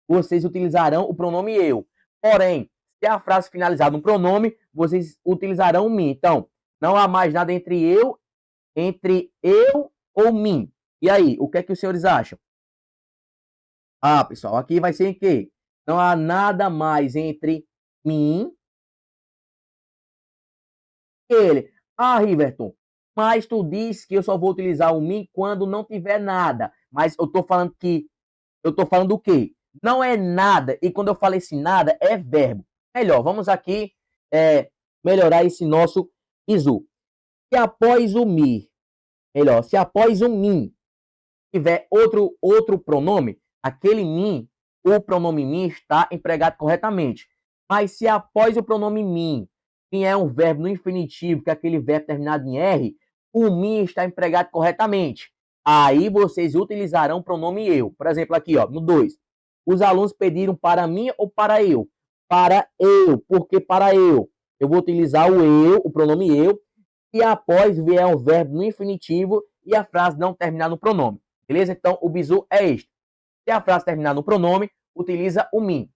Vocês utilizarão o pronome eu. Porém, se a frase finalizar no pronome, vocês utilizarão o mim. Então, não há mais nada entre eu ou mim. E aí, o que é que os senhores acham? Ah, pessoal, aqui vai ser em quê? Não há nada mais entre mim e ele. Ah, Riverton, mas tu disse que eu só vou utilizar o mim quando não tiver nada. Mas eu tô falando do quê? Não é nada. E quando eu falo esse nada, é verbo. Melhor, vamos aqui melhorar esse nosso bizu. Se após o mi, se após o mim tiver outro pronome, aquele mim, o pronome mim está empregado corretamente. Mas se após o pronome mim vier um verbo no infinitivo, que é aquele verbo terminado em R, o mim está empregado corretamente. Aí vocês utilizarão o pronome eu. Por exemplo, aqui, ó, no 2. Os alunos pediram para mim ou para eu? Para eu. Por que para eu? eu vou utilizar o eu, o pronome eu, e após vier um verbo no infinitivo e a frase não terminar no pronome. Beleza? Então, o bizu é este. Se a frase terminar no pronome, utiliza o me.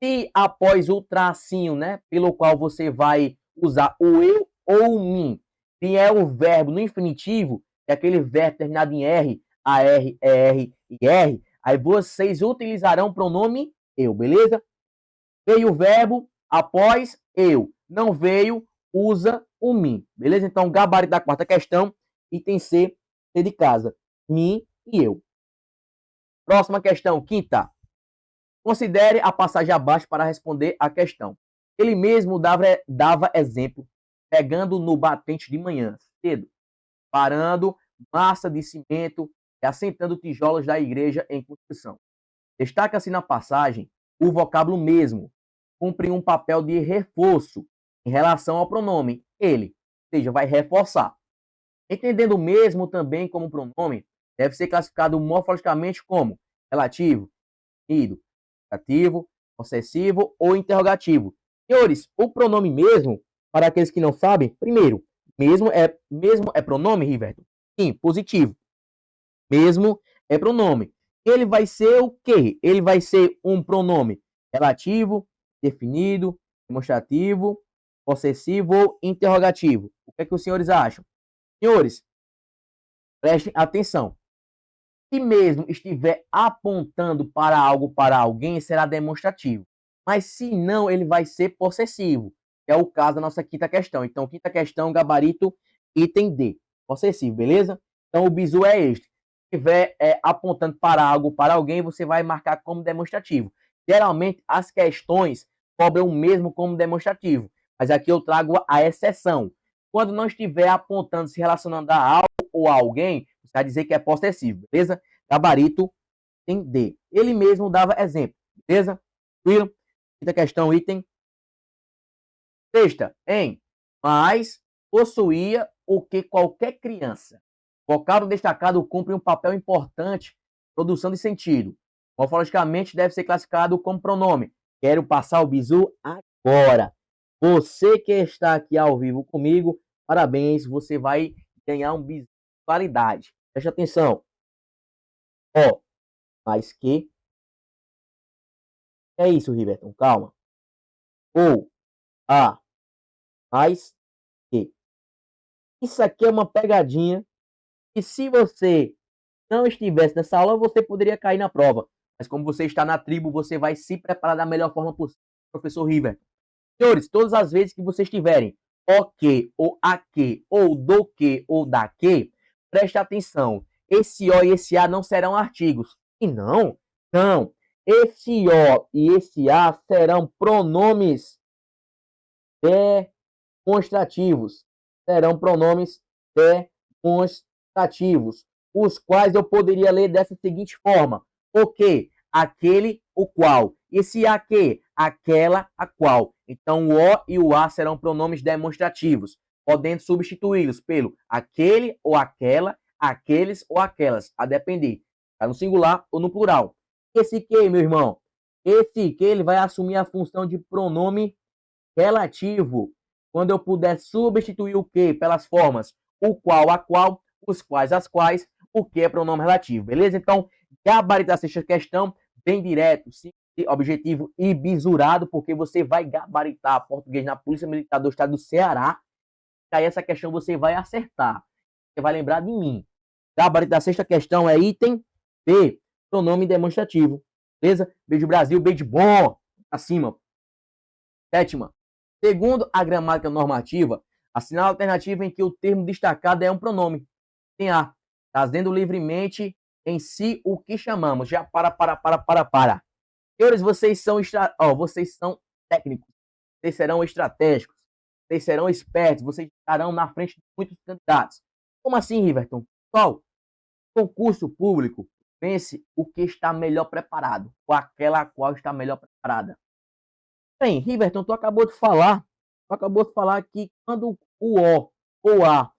Se após o tracinho, né, pelo qual você vai usar o eu ou o me, vier o verbo no infinitivo, que é aquele verbo terminado em R, AR, ER e R, aí vocês utilizarão o pronome eu, beleza? Veio o verbo, após eu. Não veio, usa o me. Beleza? Então, gabarito da quarta questão, item C, C de casa. Me e eu. Próxima questão, quinta. Considere a passagem abaixo para responder a questão. Ele mesmo dava exemplo, pegando no batente de manhã, cedo, parando massa de cimento e assentando tijolos da igreja em construção. Destaca-se na passagem o vocábulo mesmo, cumpre um papel de reforço em relação ao pronome ele, ou seja, vai reforçar. Entendendo o mesmo também como pronome, deve ser classificado morfologicamente como relativo, definido, ativo, possessivo ou interrogativo. Senhores, o pronome mesmo, para aqueles que não sabem, primeiro, mesmo é pronome, Riverton? Sim, positivo. Mesmo é pronome. Ele vai ser o quê? Ele vai ser um pronome relativo, definido, demonstrativo, possessivo ou interrogativo. O que é que os senhores acham? Senhores, prestem atenção. Se mesmo estiver apontando para algo, para alguém, será demonstrativo. Mas se não, ele vai ser possessivo, que é o caso da nossa quinta questão. Então, quinta questão, gabarito, item D. Possessivo, beleza? Então, o bizu é este. Se estiver apontando para algo, para alguém, você vai marcar como demonstrativo. Geralmente, as questões cobram o mesmo como demonstrativo. Mas aqui eu trago a exceção. Quando não estiver apontando, se relacionando a algo ou a alguém, você vai dizer que é possessivo, beleza? Gabarito tem D. Ele mesmo dava exemplo, beleza? Tranquilo? Quinta questão, item. Sexta, mas possuía o que qualquer criança. Vocábulo destacado cumpre um papel importante na produção de sentido. Morfologicamente deve ser classificado como pronome. Quero passar o bizu agora. Você que está aqui ao vivo comigo, parabéns, você vai ganhar um bizu de qualidade. Preste atenção. Ó, mais que. É isso, Riverton, calma. Ou, mais que. Isso aqui é uma pegadinha que se você não estivesse nessa aula, você poderia cair na prova. Mas como você está na tribo, você vai se preparar da melhor forma possível, professor Riverton. Senhores, todas as vezes que vocês tiverem o que, ou a que, ou do que, ou da que, preste atenção. Esse O e esse A não serão artigos. E não. Esse O e esse A serão pronomes demonstrativos. Serão pronomes demonstrativos, os quais eu poderia ler dessa seguinte forma. O que? Aquele, o qual. Esse a que? Aquela, a qual. Então, o O e o A serão pronomes demonstrativos, podendo substituí-los pelo aquele ou aquela, aqueles ou aquelas, a depender. Está no singular ou no plural. Esse que, meu irmão? Esse que ele vai assumir a função de pronome relativo, quando eu puder substituir o que pelas formas o qual, a qual, os quais, as quais, o que é pronome relativo, beleza? Então, gabarito da sexta questão, bem direto, simples, objetivo e bisurado, porque você vai gabaritar português na Polícia Militar do Estado do Ceará, e aí essa questão você vai acertar. Você vai lembrar de mim. Gabarito da sexta questão é item B, pronome demonstrativo, beleza? Beijo Brasil, beijo bom, acima. Sétima. Segundo a gramática normativa, assinala a alternativa em que o termo destacado é um pronome. Tem A, trazendo livremente em si o que chamamos. Já para. Senhores, vocês são técnicos, vocês serão estratégicos, vocês serão espertos, vocês estarão na frente de muitos candidatos. Como assim, Riverton? Pessoal, concurso público, pense o que está melhor preparado, ou aquela a qual está melhor preparada. Bem, Riverton, tu acabou de falar que quando o O ou A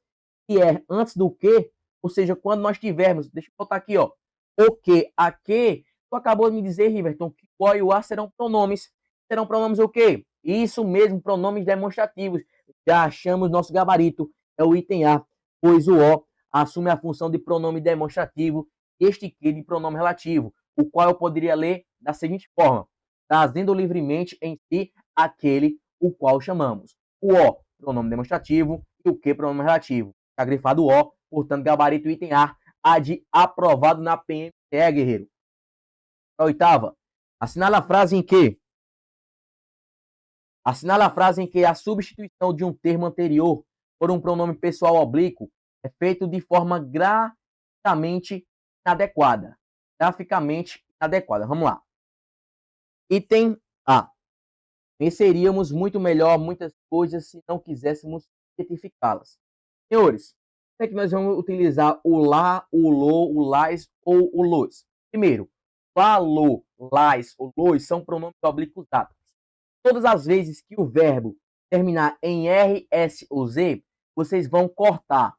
vier antes do que, ou seja, quando nós tivermos, deixa eu botar aqui, ó, o que, a que, tu acabou de me dizer, Riverton, que o O e o A serão pronomes o quê? Isso mesmo, pronomes demonstrativos. Já achamos nosso gabarito, é o item A, pois o O assume a função de pronome demonstrativo, este que de pronome relativo, o qual eu poderia ler da seguinte forma, trazendo livremente em si aquele o qual chamamos. O O, pronome demonstrativo, e o que, pronome relativo. Está grifado O, portanto, gabarito item A de aprovado na PME, guerreiro. A oitava, assinala a frase em que a substituição de um termo anterior por um pronome pessoal oblíquo é feito de forma graficamente inadequada. Vamos lá. Item A. Venceríamos muito melhor muitas coisas se não quiséssemos identificá-las. Senhores, como é que nós vamos utilizar o lá, o lo, o lás ou o los? Primeiro, lá, lo, lás ou los são pronomes oblíquos dados. Todas as vezes que o verbo terminar em R, S ou Z, vocês vão cortar.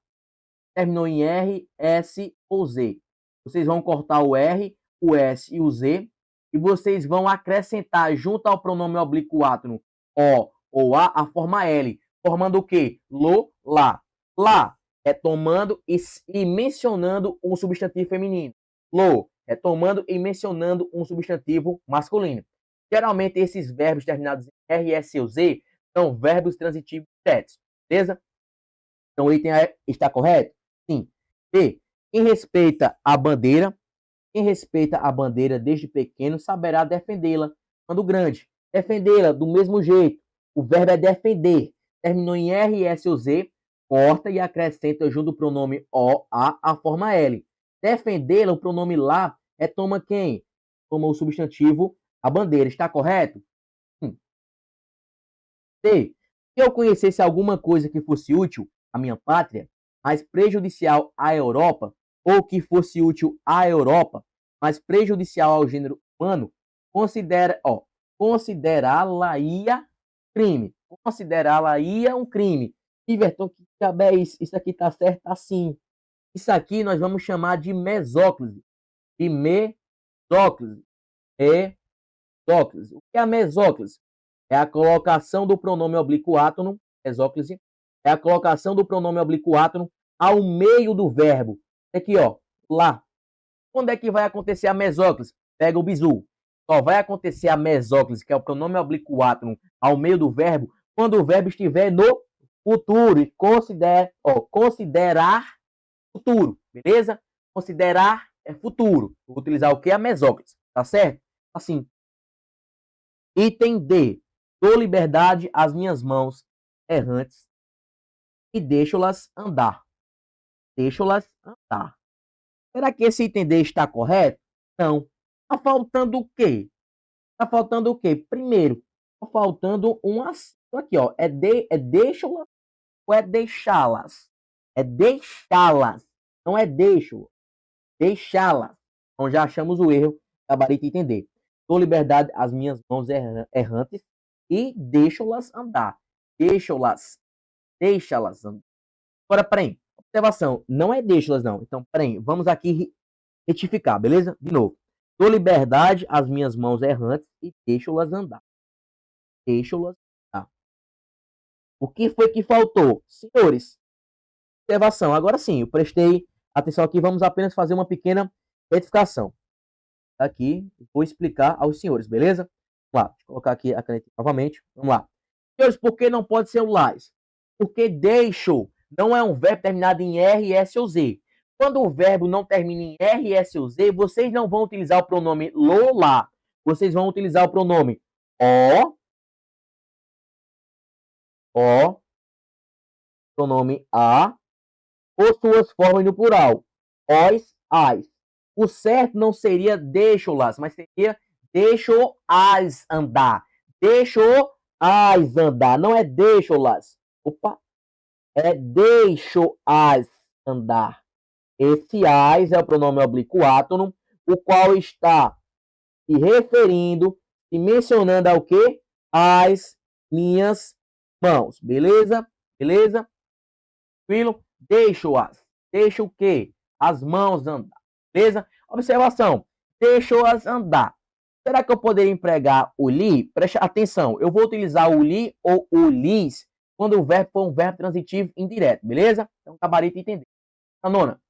Terminou em R, S ou Z. Vocês vão cortar o R, o S e o Z, e vocês vão acrescentar junto ao pronome oblíquo átono O ou A forma L, formando o quê? Lo, lá. Lá é tomando e mencionando um substantivo feminino. Lo é tomando e mencionando um substantivo masculino. Geralmente, esses verbos terminados em R, S ou Z são verbos transitivos diretos. Beleza? Então, o item A está correto? Sim. B. Quem respeita a bandeira desde pequeno saberá defendê-la quando grande. Defendê-la do mesmo jeito. O verbo é defender. Terminou em R, S ou Z, corta e acrescenta junto o pronome O, A forma L. Defendê-la, o pronome lá, toma quem? Toma o substantivo a bandeira. Está correto? C. Se eu conhecesse alguma coisa que fosse útil à minha pátria, mas prejudicial à Europa, ou que fosse útil à Europa, mas prejudicial ao gênero humano, considerá-la-ia crime. Considerá-la-ia um crime. Everton, que diabo é isso? Isso aqui está certo assim. Isso aqui nós vamos chamar de mesóclise. De mesóclise. Mesóclise. O que é a mesóclise? É a colocação do pronome oblíquo átono, mesóclise, é a colocação do pronome oblíquo átono ao meio do verbo. Aqui, ó, lá. Quando é que vai acontecer a mesóclise? Pega o bizu. Só vai acontecer a mesóclise, que é o pronome oblíquo átono, ao meio do verbo, quando o verbo estiver no futuro. E considerar futuro, beleza? Considerar é futuro. Vou utilizar o que? A mesóclise, tá certo? Assim. Item D. Dou liberdade às minhas mãos errantes e deixo-las andar. Deixo-las andar. Será que esse item D está correto? Não. Está faltando o quê? Está faltando o quê? Primeiro, está faltando um acento aqui, ó. É deixo-las ou é deixá-las? É deixá-las. Não é deixo. Deixá-las. Então já achamos o erro. Gabarito entender. Dou liberdade às minhas mãos errantes e deixo-las andar. Deixa-las andar. Agora, peraí. Observação. Não é deixa-las, não. Então, peraí. Vamos aqui retificar, beleza? De novo. Dou liberdade às minhas mãos errantes e deixo-las andar. Deixo-las andar. O que foi que faltou? Senhores, observação. Agora sim, eu prestei atenção aqui. Vamos apenas fazer uma pequena retificação. Aqui, vou explicar aos senhores, beleza? Vamos lá, deixa eu colocar aqui a caneta novamente. Vamos lá. Senhores, por que não pode ser o lás? Porque deixo não é um verbo terminado em R, S ou Z. Quando o verbo não termina em R, S ou Z, vocês não vão utilizar o pronome lo, lá. Vocês vão utilizar o pronome o, pronome a, ou suas formas no plural. Os, as. O certo não seria deixo-las, mas seria deixo-as andar. Deixo-as andar. Não é deixo-las. Opa. É deixo-as andar. Esse as é o pronome oblíquo átono, o qual está se referindo, se mencionando ao quê? As minhas mãos. Beleza? Beleza? Tranquilo? Deixo-as. Deixa o quê? As mãos andar. Beleza? Observação. Deixo-as andar. Será que eu poderia empregar o li? Preste atenção, eu vou utilizar o li ou o lis quando o verbo for um verbo transitivo indireto, beleza? Então, gabarito entender. A nona.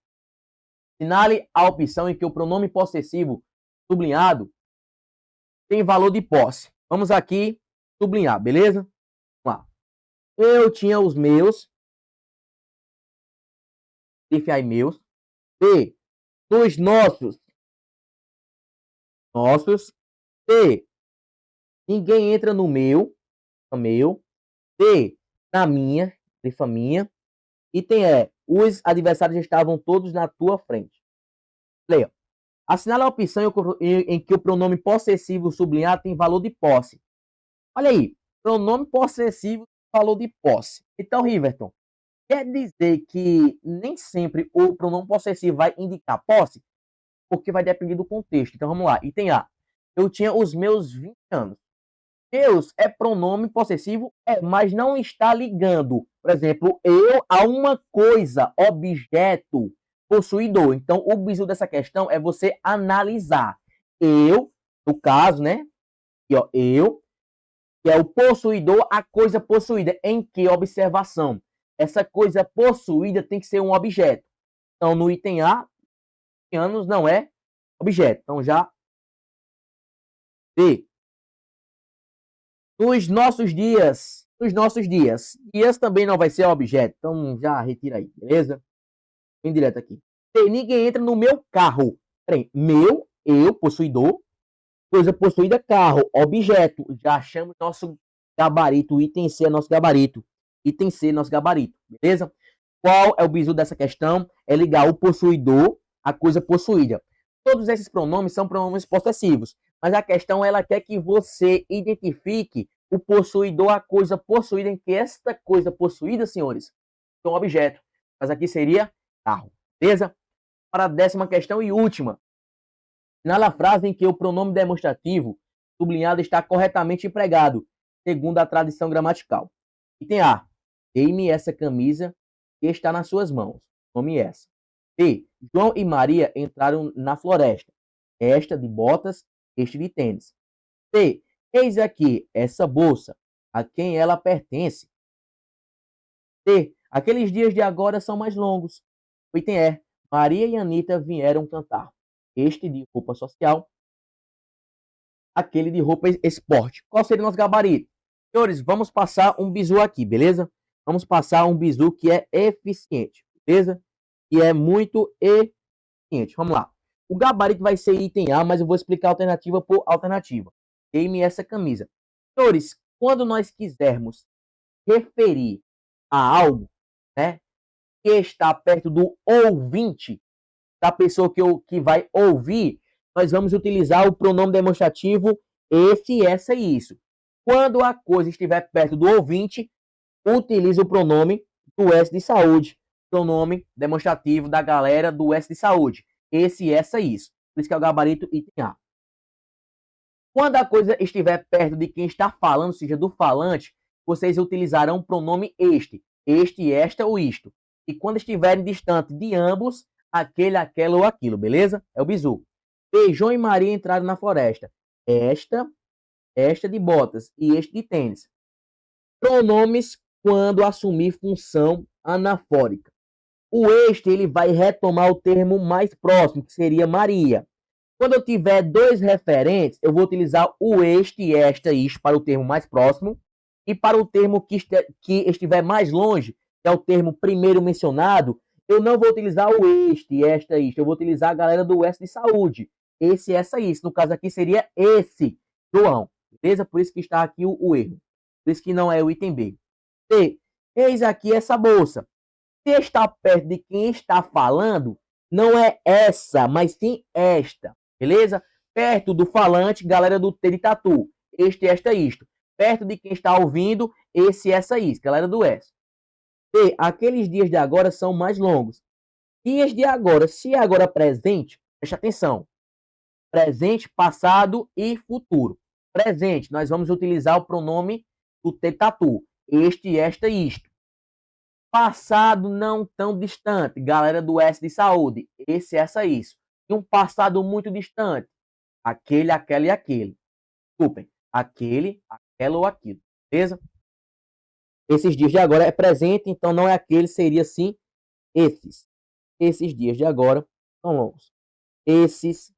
Assinale a opção em que o pronome possessivo sublinhado tem valor de posse. Vamos aqui sublinhar, beleza? Vamos lá. Eu tinha os meus. Meus. B. Dos nossos. C. Ninguém entra no meu. D. Na minha. Minha. Item E. Os adversários estavam todos na tua frente. Leia. Assinala a opção em que o pronome possessivo sublinhado tem valor de posse. Olha aí. Pronome possessivo tem valor de posse. Então, Riverton, quer dizer que nem sempre o pronome possessivo vai indicar posse? Porque vai depender do contexto. Então, vamos lá. Item A. Eu tinha os meus 20 anos. Meus é pronome possessivo, mas não está ligando, por exemplo, eu a uma coisa, objeto, possuidor. Então, o bizu dessa questão é você analisar. Eu, no caso, né? Aqui, ó, eu, que é o possuidor, a coisa possuída. Em que observação? Essa coisa possuída tem que ser um objeto. Então, no item A, anos não é objeto. Então, já D. Nos nossos dias. Dias também não vai ser objeto. Então, já retira aí, beleza? Vem direto aqui. D. Ninguém entra no meu carro. Peraí, meu, eu, possuidor. Coisa possuída, carro, objeto. Já achamos nosso gabarito. Item C é nosso gabarito. Item C é nosso gabarito, beleza? Qual é o bizu dessa questão? É ligar o possuidor à coisa possuída. Todos esses pronomes são pronomes possessivos, mas a questão ela quer que você identifique o possuidor à coisa possuída, em que esta coisa possuída, senhores, é um objeto. Mas aqui seria carro, beleza? Para a 10ª questão e última. Assinala a frase em que o pronome demonstrativo sublinhado está corretamente empregado, segundo a tradição gramatical. Item A. Dei-me essa camisa que está nas suas mãos. Nome essa. B. João e Maria entraram na floresta. Esta de botas, este de tênis. C. Eis aqui essa bolsa. A quem ela pertence? D. Aqueles dias de agora são mais longos. O item E. Maria e Anitta vieram cantar. Este de roupa social. Aquele de roupa esporte. Qual seria o nosso gabarito? Senhores, vamos passar um bizu aqui, beleza? Vamos passar um bizu que é eficiente, beleza? Que é muito eficiente. Vamos lá. O gabarito vai ser item A, mas eu vou explicar alternativa por alternativa. Dei-me essa camisa. Senhores, quando nós quisermos referir a algo, né, que está perto do ouvinte, da pessoa que vai ouvir, nós vamos utilizar o pronome demonstrativo esse, essa e isso. Quando a coisa estiver perto do ouvinte, utilize o pronome do S de saúde. Pronome demonstrativo da galera do S de saúde. Esse, essa e isso. Por isso que é o gabarito item A. Quando a coisa estiver perto de quem está falando, seja do falante, vocês utilizarão o pronome este. Este, esta ou isto. E quando estiverem distante de ambos, aquele, aquela ou aquilo, beleza? É o bizu. B. João e Maria entraram na floresta. Esta de botas e este de tênis. Pronomes quando assumir função anafórica. O este ele vai retomar o termo mais próximo, que seria Maria. Quando eu tiver dois referentes, eu vou utilizar o este, esta, isto para o termo mais próximo. E para o termo que estiver mais longe, que é o termo primeiro mencionado, eu não vou utilizar o este, esta, isto. Eu vou utilizar a galera do S de saúde. Esse, essa, isso. No caso aqui seria esse, João. Beleza? Por isso que está aqui o erro. Por isso que não é o item B. C. Eis aqui essa bolsa. Se está perto de quem está falando, não é essa, mas sim esta. Beleza? Perto do falante, galera do T de tatu. Este, esta, isto. Perto de quem está ouvindo, esse, essa, isso. Galera do S. C. Aqueles dias de agora são mais longos. Dias de agora, se é agora presente, preste atenção. Presente, passado e futuro. Presente, nós vamos utilizar o pronome do T tatu. Este, esta e isto. Passado não tão distante. Galera do S de saúde. Esse, essa, isso. E um passado muito distante. aquele, aquela e aquele. Desculpem, aquele, aquela ou aquilo, beleza? Esses dias de agora é presente, então não é aquele, seria sim esses. Esses dias de agora são longos. Esses,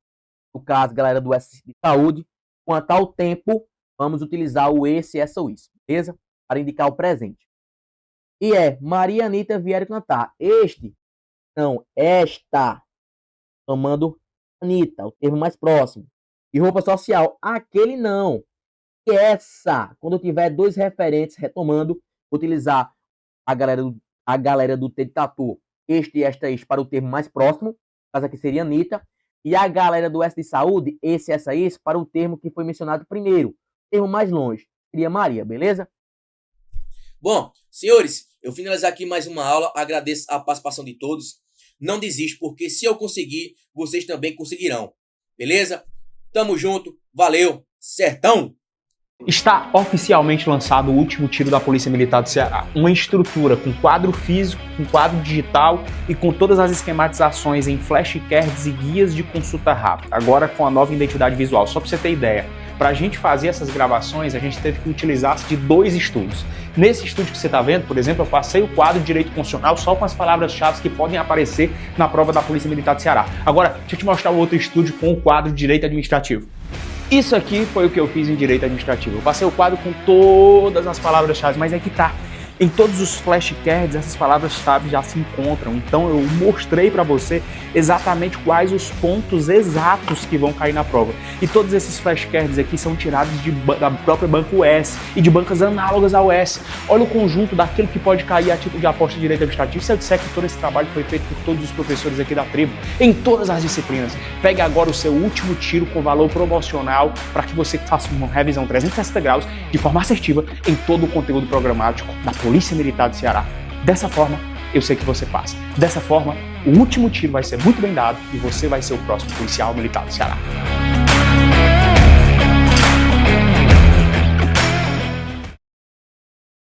no caso, galera do S de saúde, quanto ao tempo, vamos utilizar o esse, essa ou isso, beleza? Para indicar o presente. E é, Maria e Anitta vieram cantar. Este, não, esta, chamando Anitta, o termo mais próximo. E roupa social, aquele não. E essa, quando eu tiver dois referentes, retomando, utilizar a galera do T de Tatu, este e esta, este, para o termo mais próximo, no caso aqui seria Anitta, e a galera do S de saúde, esse, essa, isso, para o termo que foi mencionado primeiro, o termo mais longe, seria Maria, beleza? Bom, senhores, eu finalizar aqui mais uma aula, agradeço a participação de todos. Não desiste, porque se eu conseguir, vocês também conseguirão. Beleza? Tamo junto, valeu, sertão! Está oficialmente lançado o último tiro da Polícia Militar do Ceará. Uma estrutura com quadro físico, com quadro digital e com todas as esquematizações em flashcards e guias de consulta rápida. Agora com a nova identidade visual. Só para você ter ideia, para a gente fazer essas gravações, a gente teve que utilizar de 2 estúdios. Nesse estúdio que você está vendo, por exemplo, eu passei o quadro de Direito Constitucional só com as palavras-chave que podem aparecer na prova da Polícia Militar do Ceará. Agora, deixa eu te mostrar o outro estúdio com o quadro de Direito Administrativo. Isso aqui foi o que eu fiz em Direito Administrativo. Eu passei o quadro com todas as palavras-chave, mas é que tá. Em todos os flashcards, essas palavras-chave já se encontram. Então eu mostrei para você exatamente quais os pontos exatos que vão cair na prova. E todos esses flashcards aqui são tirados da própria banca US e de bancas análogas à US. Olha o conjunto daquilo que pode cair a título de aposta de Direito Administrativo. Se eu disser que todo esse trabalho foi feito por todos os professores aqui da tribo, em todas as disciplinas, pegue agora o seu último tiro com valor promocional para que você faça uma revisão 360 graus de forma assertiva em todo o conteúdo programático da Polícia Militar do Ceará. Dessa forma, eu sei que você passa. Dessa forma, o último tiro vai ser muito bem dado e você vai ser o próximo policial militar do Ceará.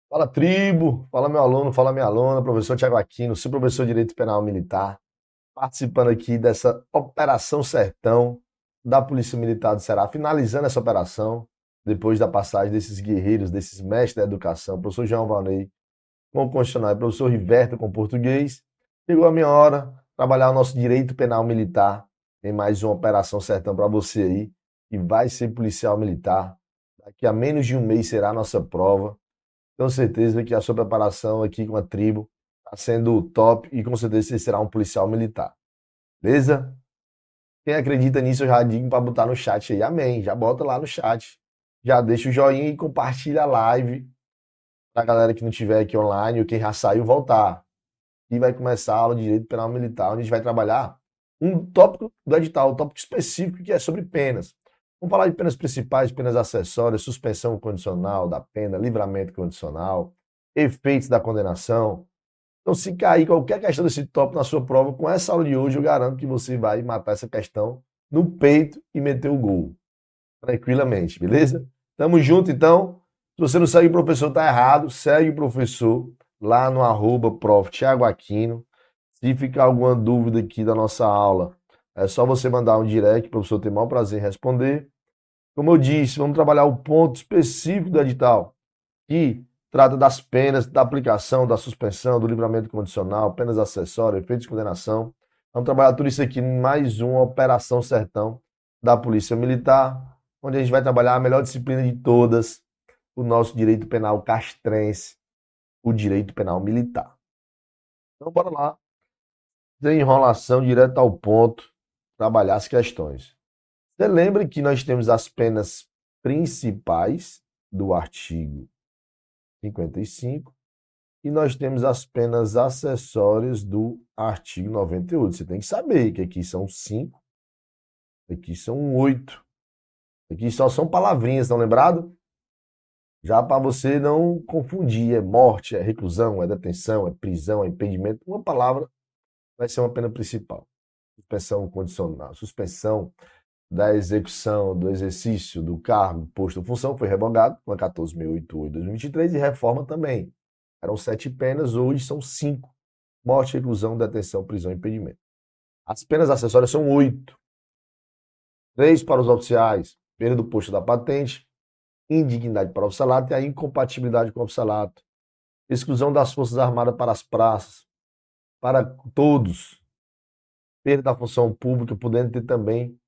Fala tribo, fala meu aluno, fala minha aluna, professor Thiago Aquino, seu professor de Direito Penal Militar, participando aqui dessa Operação Sertão da Polícia Militar do Ceará, finalizando essa operação, depois da passagem desses guerreiros, desses mestres da educação, professor João Valnei, com o constitucional e professor Riverto com português, chegou a minha hora, trabalhar o nosso direito penal militar, tem mais uma Operação Sertão para você aí, que vai ser policial militar, daqui a menos de um mês será a nossa prova, tenho certeza que a sua preparação aqui com a tribo está sendo top e com certeza você será um policial militar, beleza? Quem acredita nisso eu já digo para botar no chat aí, amém, já bota lá no chat. Já deixa o joinha e compartilha a live para a galera que não estiver aqui online ou quem já saiu voltar. E vai começar a aula de Direito Penal Militar, onde a gente vai trabalhar um tópico do edital, um tópico específico que é sobre penas. Vamos falar de penas principais, penas acessórias, suspensão condicional da pena, livramento condicional, efeitos da condenação. Então, se cair qualquer questão desse tópico na sua prova, com essa aula de hoje, eu garanto que você vai matar essa questão no peito e meter o gol. Tranquilamente, beleza? Tamo junto, então. Se você não segue o professor, tá errado. Segue o professor lá no @prof. Thiago Aquino. Se ficar alguma dúvida aqui da nossa aula, é só você mandar um direct, o professor tem o maior prazer em responder. Como eu disse, vamos trabalhar o ponto específico do edital, que trata das penas, da aplicação, da suspensão, do livramento condicional, penas acessórias, efeitos de condenação. Vamos trabalhar tudo isso aqui em mais uma Operação Sertão da Polícia Militar, onde a gente vai trabalhar a melhor disciplina de todas, o nosso direito penal castrense, o direito penal militar. Então, bora lá. Sem enrolação, direto ao ponto, trabalhar as questões. Você lembra que nós temos as penas principais do artigo 55 e nós temos as penas acessórias do artigo 98. Você tem que saber que aqui são 5, aqui são 8. Aqui só são palavrinhas, estão lembrados? Já para você não confundir, é morte, é reclusão, é detenção, é prisão, é impedimento. Uma palavra vai ser uma pena principal. Suspensão condicional, suspensão da execução do exercício do cargo, posto ou função, foi revogado com a 14.688/2023 e reforma também. Eram 7 penas, hoje são 5. Morte, reclusão, detenção, prisão e impedimento. As penas acessórias são 8. 3 para os oficiais, perda do posto da patente, indignidade para o oficialato e a incompatibilidade com o oficialato. Exclusão das Forças Armadas para as praças, para todos. Perda da função pública, podendo ter também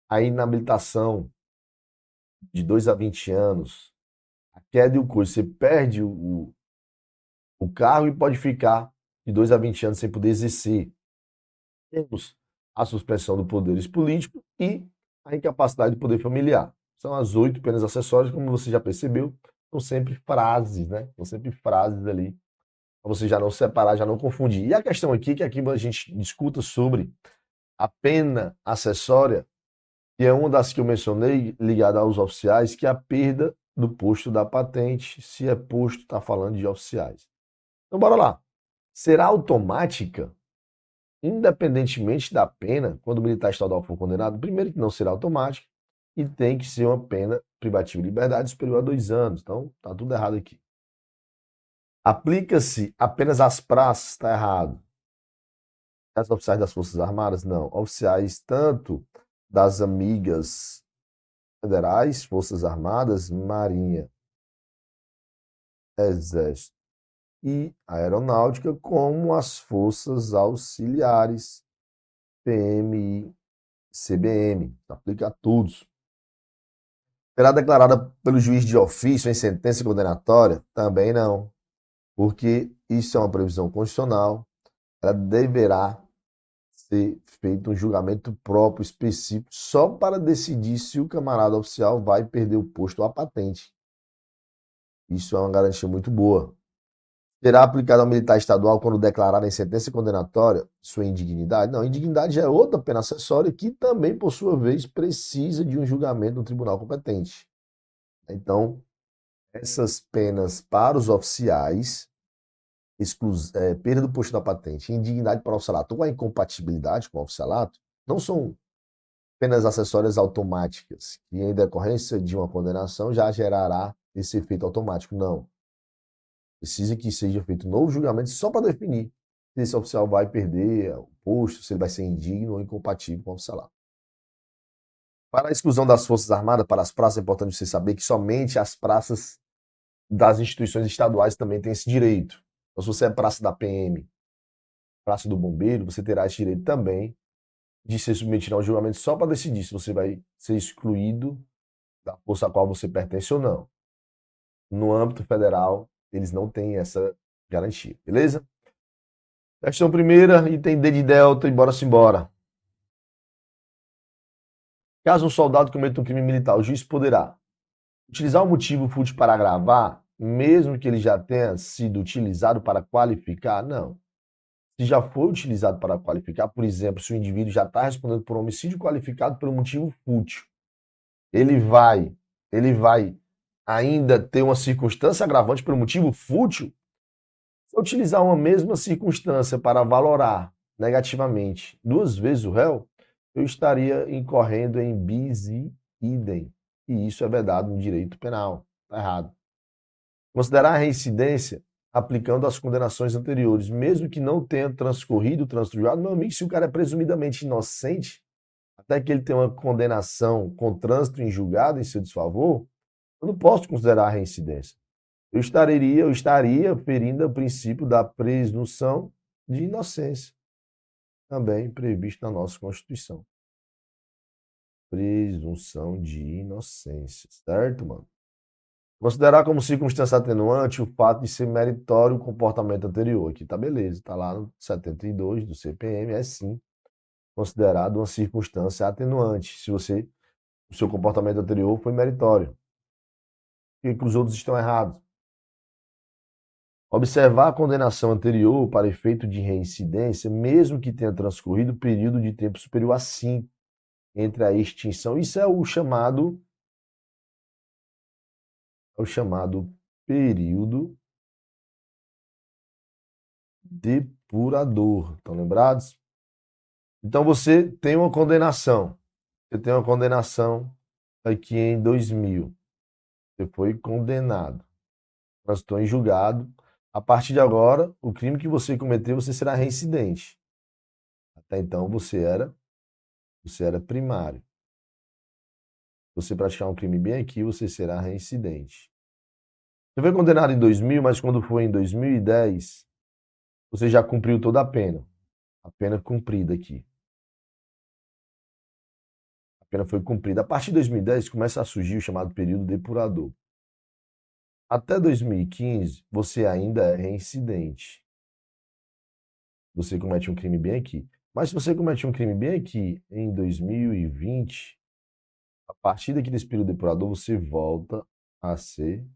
a inabilitação de 2 a 20 anos. A queda e o coisa. Você perde o cargo e pode ficar de 2 a 20 anos sem poder exercer. Temos a suspensão do poderes político e a incapacidade do poder familiar. São as 8 penas acessórias, como você já percebeu, são sempre frases, né? São sempre frases ali, para você já não separar, já não confundir. E a questão aqui, que aqui a gente discuta sobre a pena acessória, que é uma das que eu mencionei, ligada aos oficiais, que é a perda do posto da patente, se é posto, está falando de oficiais. Então, bora lá. Será automática, independentemente da pena, quando o militar estadual for condenado? Primeiro que não será automática e tem que ser uma pena privativa de liberdade superior a 2 anos. Então, tá tudo errado aqui. Aplica-se apenas às praças, está errado. As oficiais das Forças Armadas? Não. Oficiais tanto das amigas federais, Forças Armadas, Marinha, Exército e Aeronáutica, como as Forças Auxiliares, PM e CBM. Aplica a todos. Será declarada pelo juiz de ofício em sentença condenatória? Também não, porque isso é uma previsão constitucional. Ela deverá ser feito um julgamento próprio, específico, só para decidir se o camarada oficial vai perder o posto ou a patente. Isso é uma garantia muito boa. Será aplicado ao militar estadual quando declarar em sentença condenatória sua indignidade? Não, indignidade já é outra pena acessória que também, por sua vez, precisa de um julgamento no tribunal competente. Então, essas penas para os oficiais, perda do posto da patente, indignidade para o oficialato ou a incompatibilidade com o oficialato, não são penas acessórias automáticas, que em decorrência de uma condenação já gerará esse efeito automático. Não. Precisa que seja feito um novo julgamento só para definir se esse oficial vai perder o posto, se ele vai ser indigno ou incompatível com o oficialato. Para a exclusão das Forças Armadas para as praças, é importante você saber que somente as praças das instituições estaduais também têm esse direito. Então, se você é praça da PM, praça do bombeiro, você terá esse direito também de ser submetido a um julgamento só para decidir se você vai ser excluído da força a qual você pertence ou não. No âmbito federal, eles não têm essa garantia, beleza? Questão primeira, item D de delta e bora-se embora. Caso um soldado cometa um crime militar, o juiz poderá utilizar o motivo fútil para agravar, mesmo que ele já tenha sido utilizado para qualificar? Não. Se já foi utilizado para qualificar, por exemplo, se o indivíduo já está respondendo por homicídio qualificado pelo motivo fútil, ele vai ainda ter uma circunstância agravante pelo motivo fútil? Se eu utilizar uma mesma circunstância para valorar negativamente 2 vezes o réu, eu estaria incorrendo em bis e idem. E isso é vedado no direito penal. Está errado. Considerar a reincidência aplicando as condenações anteriores, mesmo que não tenha transcorrido o trânsito julgado. Meu amigo, se o cara é presumidamente inocente, até que ele tenha uma condenação com trânsito em julgado em seu desfavor, eu não posso considerar a reincidência. Eu estaria ferindo o princípio da presunção de inocência, também previsto na nossa Constituição. Presunção de inocência, certo, mano? Considerar como circunstância atenuante o fato de ser meritório o comportamento anterior. Aqui tá beleza, tá lá no 72 do CPM, é sim considerado uma circunstância atenuante, se o seu comportamento anterior foi meritório. Por que os outros estão errados? Observar a condenação anterior para efeito de reincidência, mesmo que tenha transcorrido período de tempo superior a 5 entre a extinção. Isso é o chamado período depurador. Estão lembrados? Então você tem uma condenação. Você tem uma condenação aqui em 2000. Você foi condenado. Transitou em julgado. A partir de agora, o crime que você cometeu, você será reincidente. Até então você era primário. você praticar um crime bem aqui, você será reincidente. Você foi condenado em 2000, mas quando foi em 2010, você já cumpriu toda a pena cumprida aqui. A pena foi cumprida. A partir de 2010 começa a surgir o chamado período depurador. Até 2015, você ainda é reincidente. Você comete um crime bem aqui. Mas se você comete um crime bem aqui em 2020, a partir daqui desse período depurador, você volta a ser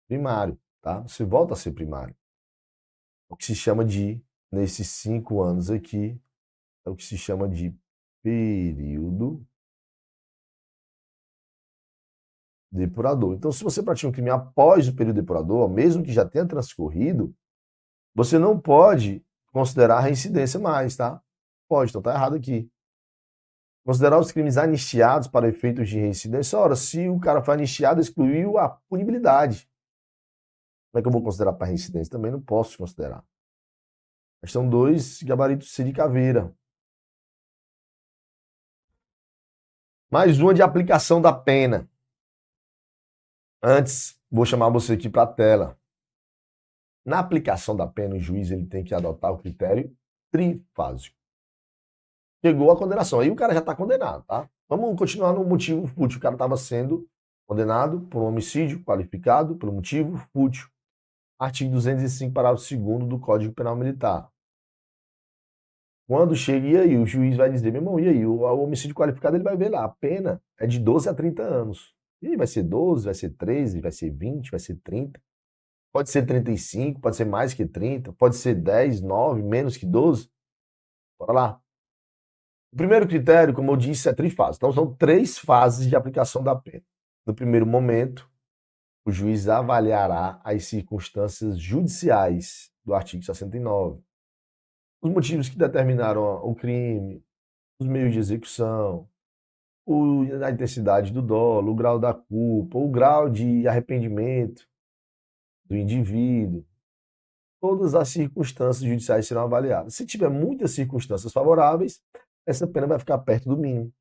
primário, tá? Você volta a ser primário. O que se chama de, nesses 5 anos aqui, é o que se chama de período depurador. Então, se você pratica um crime após o período depurador, mesmo que já tenha transcorrido, você não pode considerar a reincidência mais, tá? Pode, então tá errado aqui. Considerar os crimes anistiados para efeitos de reincidência. Ora, se o cara foi anistiado, excluiu a punibilidade. Como é que eu vou considerar para reincidência? Também não posso considerar. Mas são 2 gabaritos C de caveira. Mais uma de aplicação da pena. Antes, vou chamar você aqui para a tela. Na aplicação da pena, o juiz ele tem que adotar o critério trifásico. Chegou a condenação, aí o cara já está condenado, tá? Vamos continuar no motivo fútil. O cara estava sendo condenado por um homicídio qualificado pelo motivo fútil. Artigo 205, parágrafo 2º do Código Penal Militar. Quando chega, e aí? O juiz vai dizer, meu irmão, e aí? O homicídio qualificado, ele vai ver lá, a pena é de 12 a 30 anos. E aí vai ser 12, vai ser 13, vai ser 20, vai ser 30. Pode ser 35, pode ser mais que 30, pode ser 10, 9, menos que 12. Bora lá. O primeiro critério, como eu disse, é trifásico. Então, são 3 fases de aplicação da pena. No primeiro momento, o juiz avaliará as circunstâncias judiciais do artigo 69. Os motivos que determinaram o crime, os meios de execução, a intensidade do dolo, o grau da culpa, o grau de arrependimento do indivíduo. Todas as circunstâncias judiciais serão avaliadas. Se tiver muitas circunstâncias favoráveis, essa pena vai ficar perto do mínimo.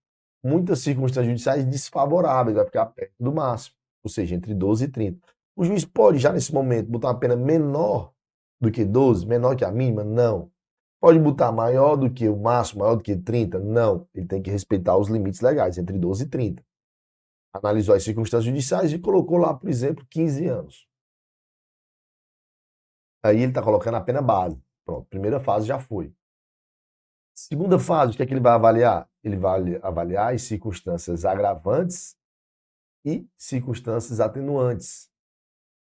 Muitas circunstâncias judiciais desfavoráveis, vai ficar perto do máximo, ou seja, entre 12 e 30. O juiz pode, já nesse momento, botar uma pena menor do que 12, menor que a mínima? Não. Pode botar maior do que o máximo, maior do que 30? Não. Ele tem que respeitar os limites legais, entre 12 e 30. Analisou as circunstâncias judiciais e colocou lá, por exemplo, 15 anos. Aí ele está colocando a pena base. Pronto, primeira fase já foi. Segunda fase, o que é que ele vai avaliar? Ele vai avaliar as circunstâncias agravantes e circunstâncias atenuantes.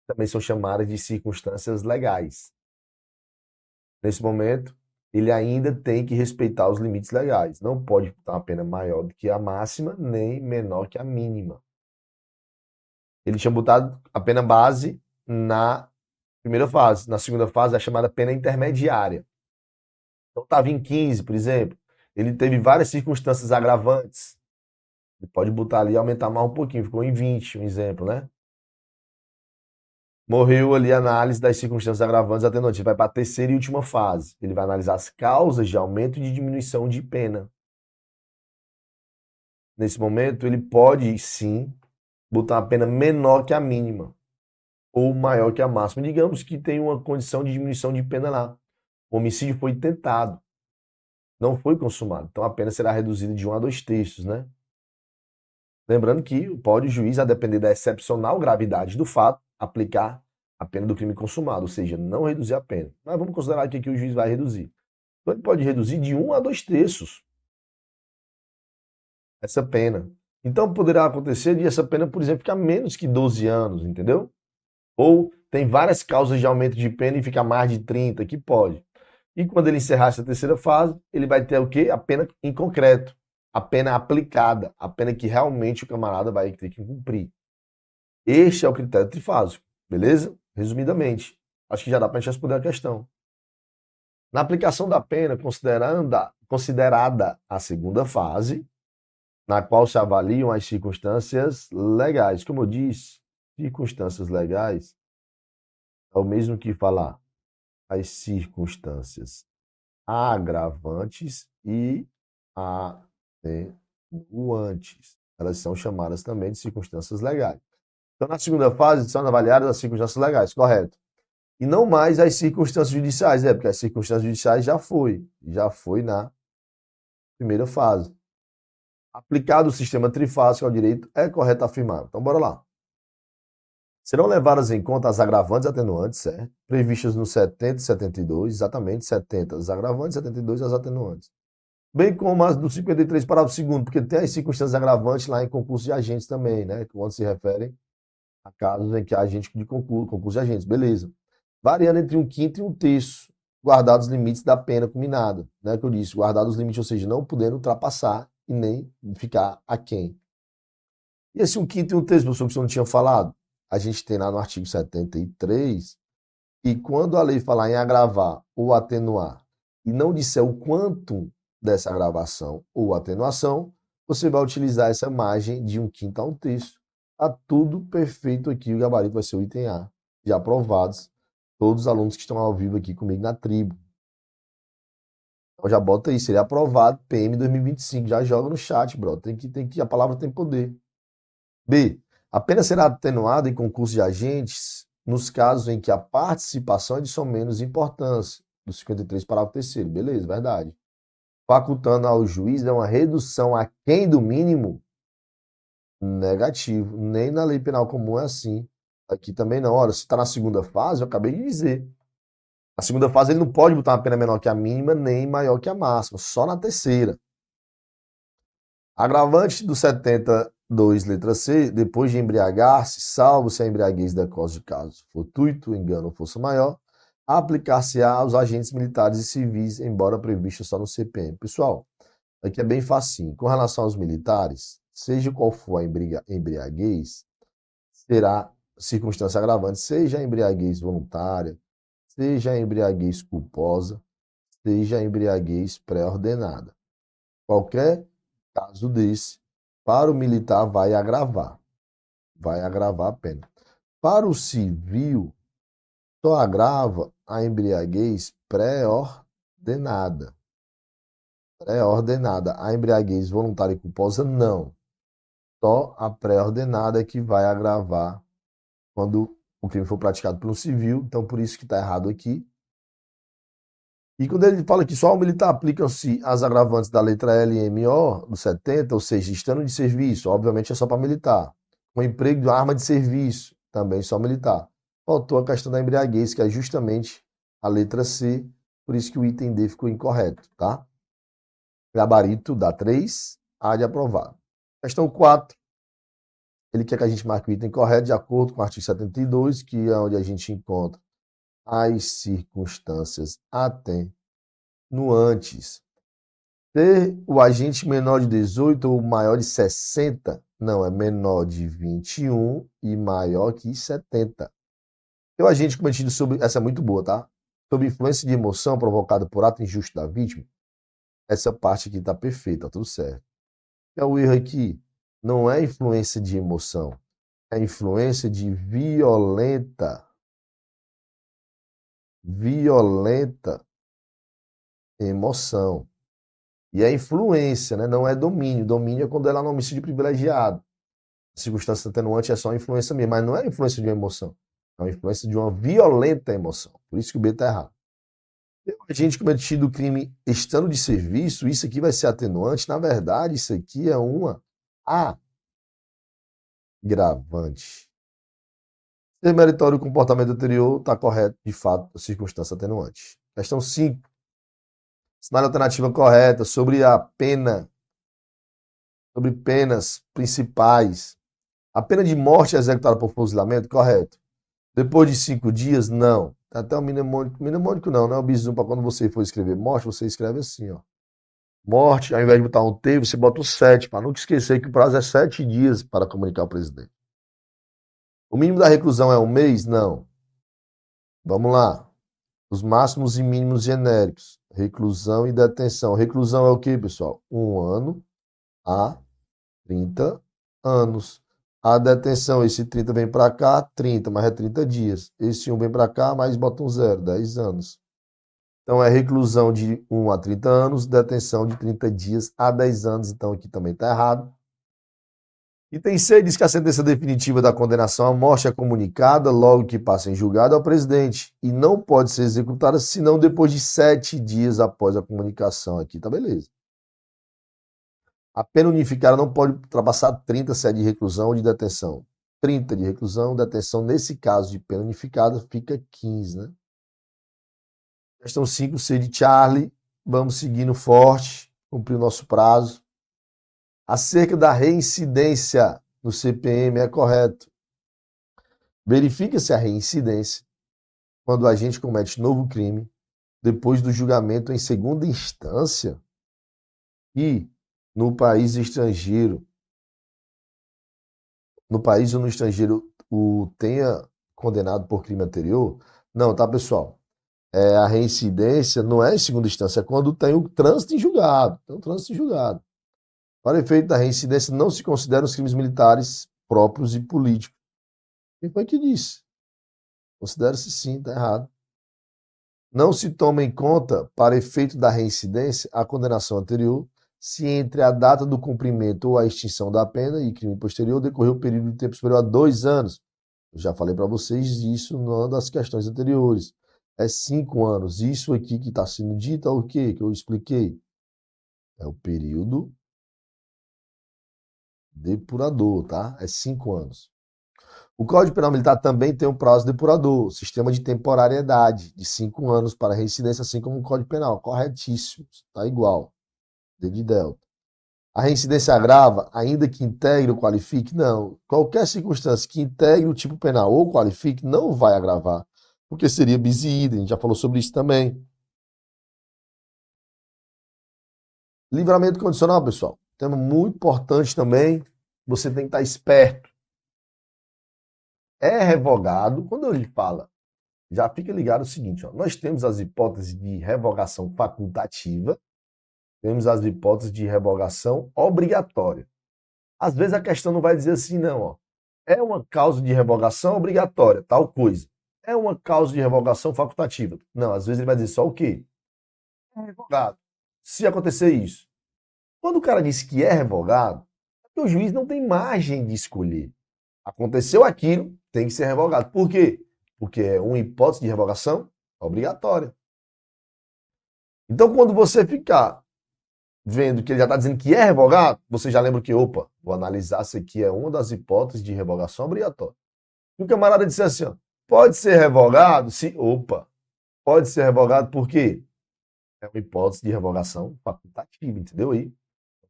Também são chamadas de circunstâncias legais. Nesse momento, ele ainda tem que respeitar os limites legais. Não pode botar uma pena maior do que a máxima, nem menor que a mínima. Ele tinha botado a pena base na primeira fase. Na segunda fase, é a chamada pena intermediária. Então, estava em 15, por exemplo. Ele teve várias circunstâncias agravantes. Ele pode botar ali e aumentar mais um pouquinho. Ficou em 20, um exemplo, né? Morreu ali a análise das circunstâncias agravantes atenuantes. Ele vai para a terceira e última fase. Ele vai analisar as causas de aumento e de diminuição de pena. Nesse momento, ele pode, sim, botar uma pena menor que a mínima ou maior que a máxima. Digamos que tem uma condição de diminuição de pena lá. O homicídio foi tentado, não foi consumado. Então, a pena será reduzida de 1 a 2 terços, né? Lembrando que pode o juiz, a depender da excepcional gravidade do fato, aplicar a pena do crime consumado, ou seja, não reduzir a pena. Mas vamos considerar aqui que o juiz vai reduzir. Então, ele pode reduzir de 1 a 2 terços essa pena. Então, poderá acontecer de essa pena, por exemplo, ficar menos que 12 anos, entendeu? Ou tem várias causas de aumento de pena e fica mais de 30, que pode. E quando ele encerrar essa terceira fase, ele vai ter o quê? A pena em concreto, a pena aplicada, a pena que realmente o camarada vai ter que cumprir. Este é o critério trifásico, beleza? Resumidamente, acho que já dá para a gente responder a questão. Na aplicação da pena, considerada a segunda fase, na qual se avaliam as circunstâncias legais. Como eu disse, circunstâncias legais é o mesmo que falar as circunstâncias agravantes e atenuantes. Elas são chamadas também de circunstâncias legais. Então, na segunda fase, são avaliadas as circunstâncias legais, correto. E não mais as circunstâncias judiciais, porque as circunstâncias judiciais já foi na primeira fase. Aplicado o sistema trifásico ao direito, é correto afirmar. Então, bora lá. Serão levadas em conta as agravantes e atenuantes, certo? Previstas no 70 e 72, exatamente, 70 as agravantes, 72 as atenuantes. Bem como as do 53, parágrafo 2º, porque tem as circunstâncias agravantes lá em concurso de agentes também, né? Quando se referem a casos em que há agente de concurso de agentes, beleza. Variando entre 1/5 e 1/3, guardados os limites da pena combinada, né? Que eu disse, guardados os limites, ou seja, não podendo ultrapassar e nem ficar aquém. E esse 1/5 e 1/3, professor, que você não tinha falado, a gente tem lá no artigo 73, e quando a lei falar em agravar ou atenuar, e não disser o quanto dessa agravação ou atenuação, você vai utilizar essa margem de 1/5 a 1/3. Tá tudo perfeito aqui, o gabarito vai ser o item A, de aprovados, todos os alunos que estão ao vivo aqui comigo na tribo. Então já bota aí, seria aprovado, PM 2025, já joga no chat, bro, a palavra tem poder. B, a pena será atenuada em concurso de agentes nos casos em que a participação é de só menos importância, do 53, parágrafo 3º, beleza, verdade. Facultando ao juiz uma redução aquém do mínimo, negativo. Nem na lei penal comum é assim. Aqui também não. Olha, se está na segunda fase, eu acabei de dizer. Na segunda fase ele não pode botar uma pena menor que a mínima, nem maior que a máxima, só na terceira. Agravante do 72, letra C, depois de embriagar-se, salvo se a embriaguez decorre de caso fortuito, engano ou força maior, aplicar-se-á aos agentes militares e civis, embora previsto só no CPM. Pessoal, aqui é bem facinho. Com relação aos militares, seja qual for a embriaguez, será circunstância agravante, seja a embriaguez voluntária, seja a embriaguez culposa, seja a embriaguez pré-ordenada. Qualquer caso desse, para o militar vai agravar a pena. Para o civil, só agrava a embriaguez pré-ordenada. A embriaguez voluntária e culposa, não. Só a pré-ordenada é que vai agravar quando o crime for praticado por um civil. Então, por isso que está errado aqui. E quando ele fala que só ao militar aplicam-se as agravantes da letra LMO do 70, ou seja, estando de serviço, obviamente é só para militar. O emprego de arma de serviço, também só militar. Faltou a questão da embriaguez, que é justamente a letra C, por isso que o item D ficou incorreto, tá? Gabarito dá 3, A de aprovado. Questão 4, ele quer que a gente marque o item correto de acordo com o artigo 72, que é onde a gente encontra as circunstâncias atenuantes. Ter o agente menor de 18 ou maior de 60, não, é menor de 21 e maior que 70. O agente cometido essa é muito boa, tá? Sob influência de emoção provocada por ato injusto da vítima, essa parte aqui tá perfeita, tá tudo certo. É o erro aqui, não é influência de emoção, é influência de violenta emoção. E é influência, né? Não é domínio. Domínio é quando ela é um homicídio privilegiado. A circunstância atenuante é só influência mesmo, mas não é influência de uma emoção. É uma influência de uma violenta emoção. Por isso que o B está errado. A gente cometido o crime estando de serviço, isso aqui vai ser atenuante. Na verdade, isso aqui é uma agravante. Ser meritório o comportamento anterior, está correto, de fato, a circunstância atenuante. Questão 5. Cenário alternativa correta sobre a pena, sobre penas principais. A pena de morte é executada por fuzilamento, correto. Depois de 5 dias, não. Até o mnemônico não, né? O bizu para quando você for escrever morte, você escreve assim, ó. Morte, ao invés de botar um T, você bota o 7, para nunca esquecer que o prazo é 7 dias para comunicar ao presidente. O mínimo da reclusão é 1 mês? Não. Vamos lá. Os máximos e mínimos genéricos. Reclusão e detenção. Reclusão é o quê, pessoal? 1 ano a 30 anos. A detenção, esse 30 vem para cá, 30, mas é 30 dias. Esse 1 vem para cá, mas bota um 0, 10 anos. Então é reclusão de 1 a 30 anos, detenção de 30 dias a 10 anos. Então aqui também está errado. Item C diz que a sentença definitiva da condenação à morte é comunicada logo que passa em julgado ao presidente e não pode ser executada senão depois de 7 dias após a comunicação. Aqui tá beleza. A pena unificada não pode ultrapassar 30 sede de reclusão ou de detenção. 30 de reclusão, detenção, nesse caso de pena unificada, fica 15, né? Questão 5, C de Charlie. Vamos seguindo forte, cumprir o nosso prazo. Acerca da reincidência no CPM é correto. Verifica-se a reincidência quando o agente comete novo crime depois do julgamento em segunda instância e no país estrangeiro, no país ou no estrangeiro o tenha condenado por crime anterior. Não, tá, pessoal? A reincidência não é em segunda instância, é quando tem o trânsito em julgado. Tem o trânsito em julgado. Para efeito da reincidência, não se consideram os crimes militares próprios e políticos. Quem foi que disse? Considera-se sim, está errado. Não se toma em conta, para efeito da reincidência, a condenação anterior, se entre a data do cumprimento ou a extinção da pena e crime posterior decorreu um período de tempo superior a 2 anos. Eu já falei para vocês isso numa das questões anteriores. É 5 anos. Isso aqui que está sendo dito é o quê? Que eu expliquei. É o período depurador, tá? É 5 anos. O Código Penal Militar também tem um prazo depurador, sistema de temporariedade de 5 anos para reincidência, assim como o Código Penal. Corretíssimo, tá igual. D de delta. A reincidência agrava, ainda que integre ou qualifique? Não. Qualquer circunstância que integre o tipo penal ou qualifique não vai agravar, porque seria bis in idem. A gente já falou sobre isso também. Livramento condicional, pessoal. Tema muito importante também. Você tem que estar esperto. É revogado. Quando ele fala, já fica ligado o seguinte, ó, nós temos as hipóteses de revogação facultativa, temos as hipóteses de revogação obrigatória. Às vezes a questão não vai dizer assim, não, ó. É uma causa de revogação obrigatória, tal coisa. É uma causa de revogação facultativa. Não, às vezes ele vai dizer só o quê? É revogado. Se acontecer isso. Quando o cara diz que é revogado, o juiz não tem margem de escolher. Aconteceu aquilo, tem que ser revogado. Por quê? Porque é uma hipótese de revogação obrigatória. Então, quando você ficar vendo que ele já está dizendo que é revogado, você já lembra que, opa, vou analisar se aqui é uma das hipóteses de revogação obrigatória. E o camarada disse assim, ó, pode ser revogado? Se, opa, pode ser revogado por quê? É uma hipótese de revogação facultativa, entendeu aí?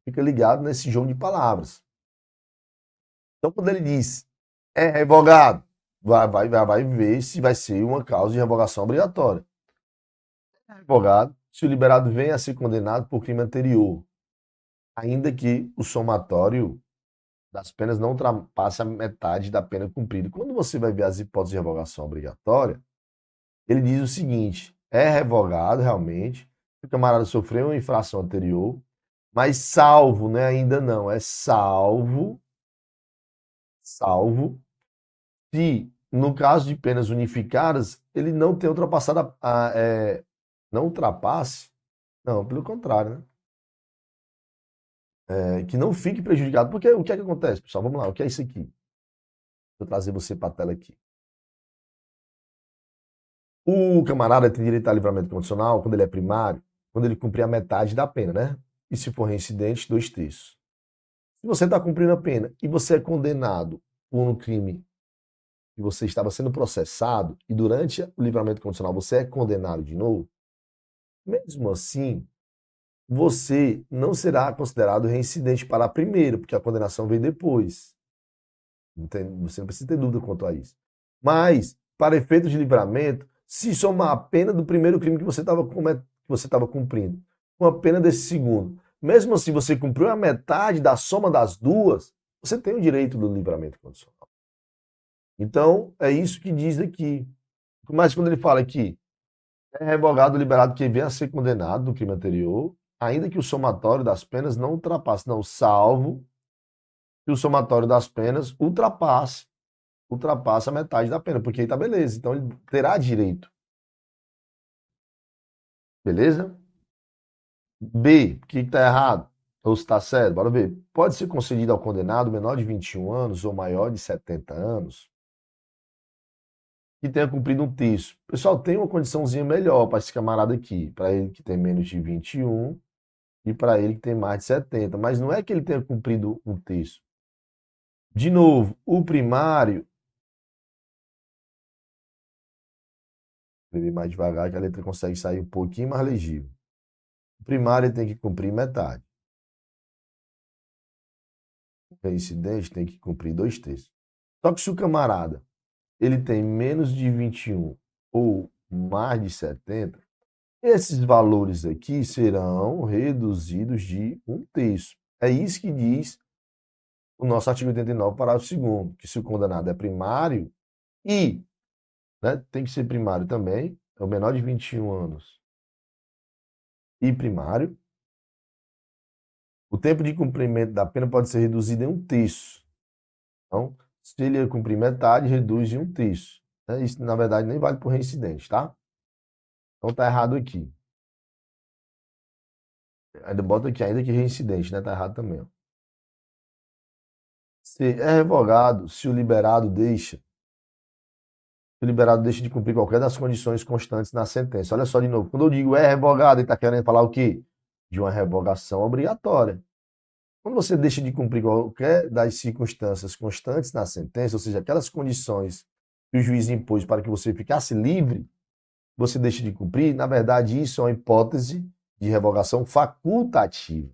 Fica ligado nesse jogo de palavras. Então, quando ele diz é revogado, vai ver se vai ser uma causa de revogação obrigatória. É revogado se o liberado venha a ser condenado por crime anterior, ainda que o somatório das penas não ultrapasse a metade da pena cumprida. Quando você vai ver as hipóteses de revogação obrigatória, ele diz o seguinte, é revogado realmente, o camarada sofreu uma infração anterior, mas salvo, né? Ainda não, é salvo se, no caso de penas unificadas, ele não tenha ultrapassado não ultrapasse, não, pelo contrário, né? Que não fique prejudicado. Porque o que é que acontece, pessoal? Vamos lá, o que é isso aqui? Vou trazer você para a tela aqui. O camarada tem direito a livramento condicional quando ele é primário, quando ele cumprir a metade da pena, né? E se for reincidente, 2/3. Se você está cumprindo a pena e você é condenado por um crime que você estava sendo processado e durante o livramento condicional você é condenado de novo, mesmo assim, você não será considerado reincidente para a primeira, porque a condenação veio depois. Você não precisa ter dúvida quanto a isso. Mas, para efeitos de livramento, se somar a pena do primeiro crime que você estava cumprindo com a pena desse segundo, mesmo assim você cumpriu a metade da soma das duas, você tem o direito do livramento condicional. Então, é isso que diz aqui. Mas quando ele fala aqui, é revogado ou liberado quem venha a ser condenado do crime anterior, ainda que o somatório das penas não ultrapasse, não, salvo que o somatório das penas ultrapasse a metade da pena, porque aí tá beleza, então ele terá direito. Beleza? B, o que está errado? Ou se está certo? Bora ver. Pode ser concedido ao condenado menor de 21 anos ou maior de 70 anos que tenha cumprido um terço. Pessoal, tem uma condiçãozinha melhor para esse camarada aqui, para ele que tem menos de 21 e para ele que tem mais de 70, mas não é que ele tenha cumprido um terço. De novo, o primário, vou escrever mais devagar que a letra consegue sair um pouquinho mais legível. O primário tem que cumprir metade. O reincidente tem que cumprir 2/3. Só que se o camarada ele tem menos de 21 ou mais de 70, esses valores aqui serão reduzidos de 1/3. É isso que diz o nosso artigo 89, parágrafo 2º, que se o condenado é primário e, né, tem que ser primário também, é o menor de 21 anos e primário, o tempo de cumprimento da pena pode ser reduzido em 1/3. Então, se ele cumprir metade, reduz em 1/3. Isso, na verdade, nem vale para o reincidente, tá? Então, tá errado aqui. Ainda bota aqui, ainda que reincidente, né? Tá errado também, ó. Se é revogado, se o liberado deixa de cumprir qualquer das condições constantes na sentença. Olha só de novo, quando eu digo é revogado, ele está querendo falar o quê? De uma revogação obrigatória. Quando você deixa de cumprir qualquer das circunstâncias constantes na sentença, ou seja, aquelas condições que o juiz impôs para que você ficasse livre, você deixa de cumprir, na verdade, isso é uma hipótese de revogação facultativa.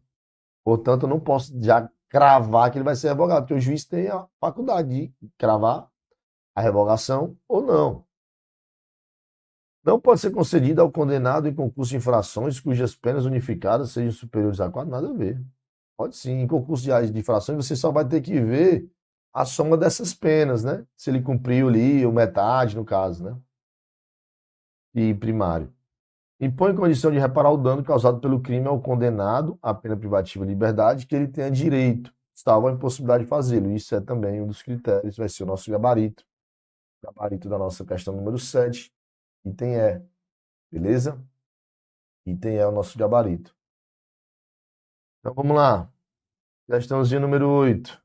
Portanto, eu não posso já cravar que ele vai ser revogado, porque o juiz tem a faculdade de cravar a revogação ou não. Não pode ser concedida ao condenado em concurso de infrações cujas penas unificadas sejam superiores a 4, nada a ver. Pode sim, em concurso de infrações você só vai ter que ver a soma dessas penas, né? Se ele cumpriu ali, ou metade, no caso, né? E primário. Impõe condição de reparar o dano causado pelo crime ao condenado à pena privativa de liberdade que ele tenha direito, salvo a impossibilidade de fazê-lo. Isso é também um dos critérios, vai ser o nosso gabarito. Gabarito da nossa questão número 7. Item E. Beleza? Item E é o nosso gabarito. Então vamos lá. Questãozinha número 8.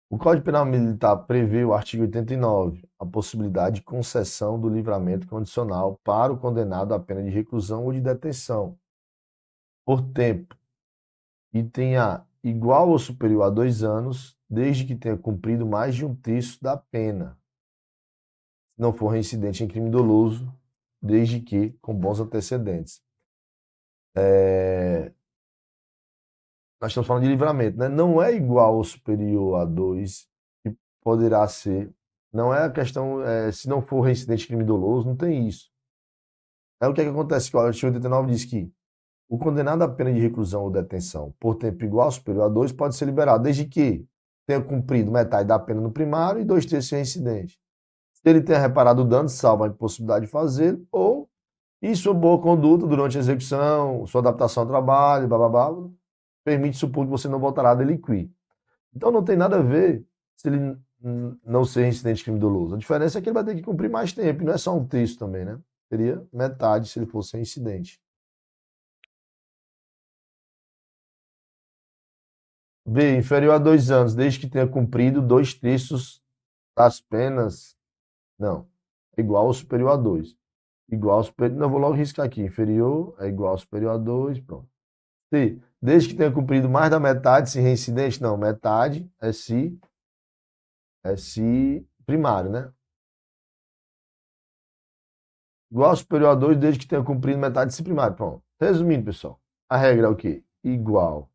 O Código Penal Militar prevê o artigo 89, a possibilidade de concessão do livramento condicional para o condenado à pena de reclusão ou de detenção por tempo. Item A, igual ou superior a 2 anos, desde que tenha cumprido mais de 1/3 da pena. Se não for reincidente em crime doloso, desde que com bons antecedentes. Nós estamos falando de livramento, né? Não é igual ou superior a 2, que poderá ser. Não é a questão, se não for reincidente em crime doloso, não tem isso. Aí o que é que acontece? O artigo 89 diz que o condenado à pena de reclusão ou detenção por tempo igual ou superior a 2 pode ser liberado, desde que tenha cumprido metade da pena no primário e 2/3 reincidente. Se ele tenha reparado o dano, salvo a impossibilidade de fazer, ou e sua boa conduta durante a execução, sua adaptação ao trabalho, blá, permite supor que você não voltará a delinquir. Então não tem nada a ver se ele não ser reincidente de crime doloso. A diferença é que ele vai ter que cumprir mais tempo, e não é só 1/3 também, né? Seria metade se ele fosse reincidente. B, inferior a 2 anos, desde que tenha cumprido 2/3 das penas. Não, igual ou superior a 2. Igual ou superior. Não, vou logo riscar aqui. Inferior é igual ou superior a 2. Pronto. C, desde que tenha cumprido mais da metade, se reincidente, não. Metade é se primário, né? Igual ou superior a 2, desde que tenha cumprido metade se primário. Pronto. Resumindo, pessoal, a regra é o quê? Igual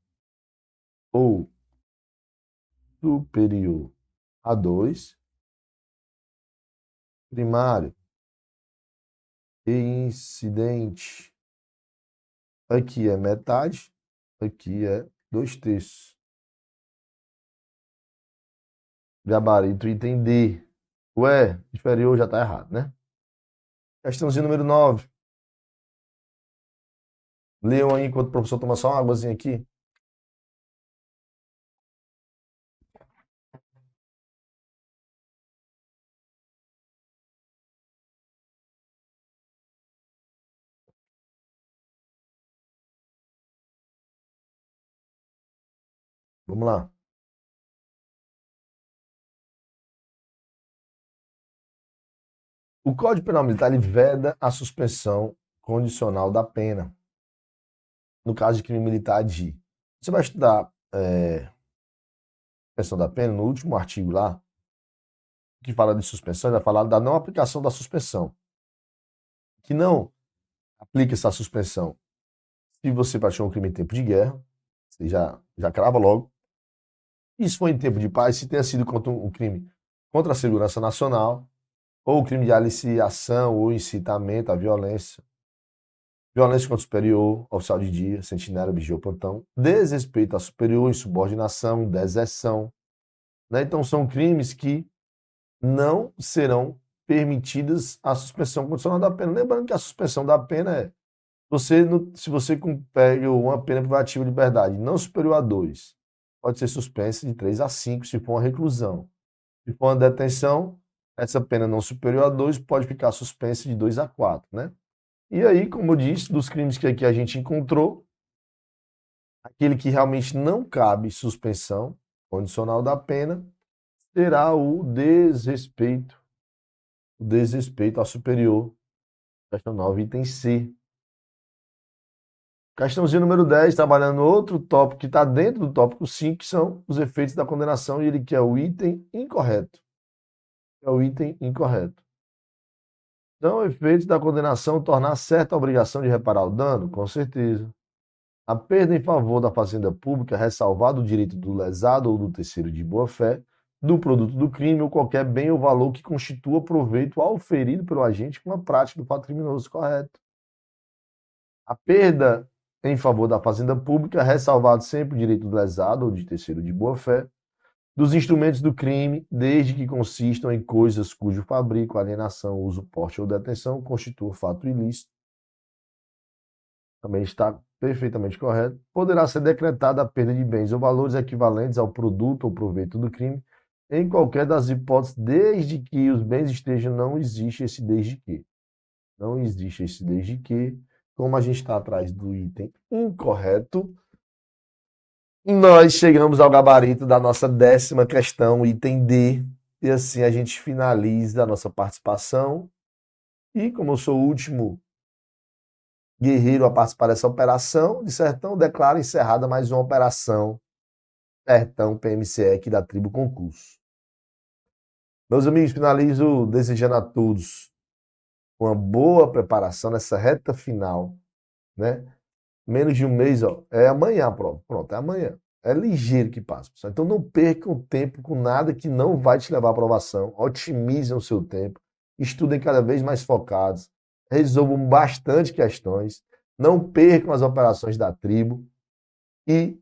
ou superior a 2, primário e incidente. Aqui é metade, aqui é 2/3. Gabarito item D. Ué, inferior já está errado, né? Questãozinho número 9. Leiam aí enquanto o professor toma só uma águazinha aqui. Vamos lá. O Código Penal Militar ele veda a suspensão condicional da pena. No caso de crime militar de. Você vai estudar suspensão da pena no último artigo lá, que fala de suspensão, vai falar da não aplicação da suspensão. Que não aplica essa suspensão se você praticou um crime em tempo de guerra, você já crava logo. E se for em tempo de paz, se tenha sido contra um crime contra a segurança nacional, ou crime de aliciação ou incitamento à violência, violência contra o superior, oficial de dia, sentinela, vigia ou plantão, desrespeito a superior, insubordinação, deserção. Né? Então são crimes que não serão permitidas a suspensão condicional da pena. Lembrando que a suspensão da pena é se você pega uma pena privativa de liberdade não superior a 2, pode ser suspensa de 3 a 5 se for uma reclusão. Se for uma detenção, essa pena não superior a 2 pode ficar suspensa de 2 a 4, né? E aí, como eu disse, dos crimes que aqui a gente encontrou, aquele que realmente não cabe suspensão condicional da pena será o desrespeito ao superior. Questão 9, item C. Questãozinho número 10, trabalhando outro tópico que está dentro do tópico 5, que são os efeitos da condenação, e ele quer o item incorreto. É o item incorreto. Então, efeitos da condenação, tornar certa a obrigação de reparar o dano? Com certeza. A perda em favor da fazenda pública, ressalvado o direito do lesado ou do terceiro de boa-fé, do produto do crime ou qualquer bem ou valor que constitua proveito ao ferido pelo agente com a prática do fato criminoso, correto. A perda em favor da fazenda pública, ressalvado sempre o direito do lesado ou de terceiro de boa-fé, dos instrumentos do crime, desde que consistam em coisas cujo fabrico, alienação, uso, porte ou detenção constitua fato ilícito. Também está perfeitamente correto. Poderá ser decretada a perda de bens ou valores equivalentes ao produto ou proveito do crime, em qualquer das hipóteses, desde que os bens estejam, não existe esse desde que. Não existe esse desde que. Como a gente está atrás do item incorreto, nós chegamos ao gabarito da nossa 10ª questão, item D, e assim a gente finaliza a nossa participação. E como eu sou o último guerreiro a participar dessa operação, de Sertão, declaro encerrada mais uma operação Sertão PMCE da Tribo Concurso. Meus amigos, finalizo desejando a todos uma boa preparação nessa reta final, né? Menos de um mês, ó, é amanhã a prova. Pronto, é amanhã. É ligeiro que passa, pessoal. Então não percam tempo com nada que não vai te levar à aprovação. Otimizem o seu tempo. Estudem cada vez mais focados. Resolvam bastante questões. Não percam as operações da tribo. E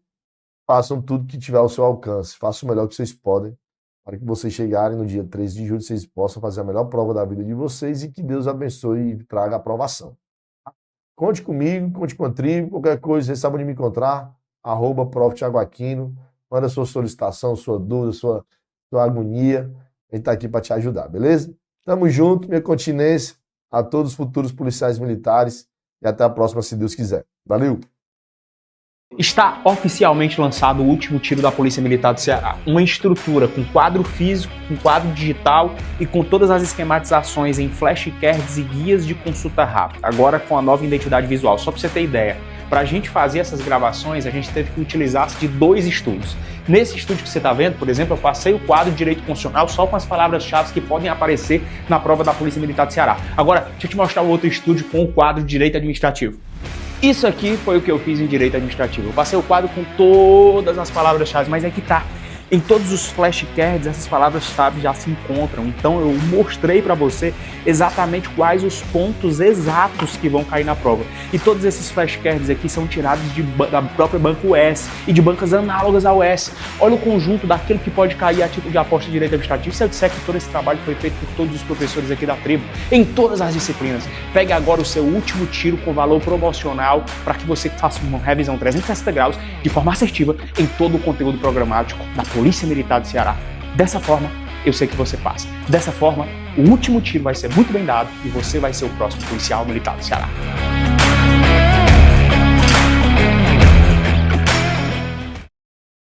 façam tudo que tiver ao seu alcance. Façam o melhor que vocês podem para que vocês chegarem no dia 13 de julho, vocês possam fazer a melhor prova da vida de vocês e que Deus abençoe e traga a aprovação. Conte comigo, conte com a tribo, qualquer coisa, vocês sabem onde me encontrar, @Prof. Thiago Aquino, manda sua solicitação, sua dúvida, sua agonia, a gente está aqui para te ajudar, beleza? Tamo junto, minha continência a todos os futuros policiais militares e até a próxima, se Deus quiser. Valeu! Está oficialmente lançado o último tiro da Polícia Militar do Ceará. Uma estrutura com quadro físico, com quadro digital e com todas as esquematizações em flashcards e guias de consulta rápida. Agora com a nova identidade visual. Só para você ter ideia, para a gente fazer essas gravações, a gente teve que utilizar-se de 2 estúdios. Nesse estúdio que você está vendo, por exemplo, eu passei o quadro de Direito Constitucional só com as palavras-chave que podem aparecer na prova da Polícia Militar do Ceará. Agora, deixa eu te mostrar o outro estúdio com o quadro de Direito Administrativo. Isso aqui foi o que eu fiz em Direito Administrativo. Eu passei o quadro com todas as palavras-chave, mas é que tá. Em todos os flashcards, essas palavras-chave já se encontram. Então eu mostrei para você exatamente quais os pontos exatos que vão cair na prova. E todos esses flashcards aqui são tirados da própria Banca US e de bancas análogas à US. Olha o conjunto daquilo que pode cair a título de aposta de Direito Administrativo. Se eu disser que todo esse trabalho foi feito por todos os professores aqui da tribo, em todas as disciplinas. Pegue agora o seu último tiro com valor promocional para que você faça uma revisão 360 graus de forma assertiva em todo o conteúdo programático da Polícia Militar do Ceará. Dessa forma, eu sei que você passa. Dessa forma, o último tiro vai ser muito bem dado e você vai ser o próximo policial militar do Ceará.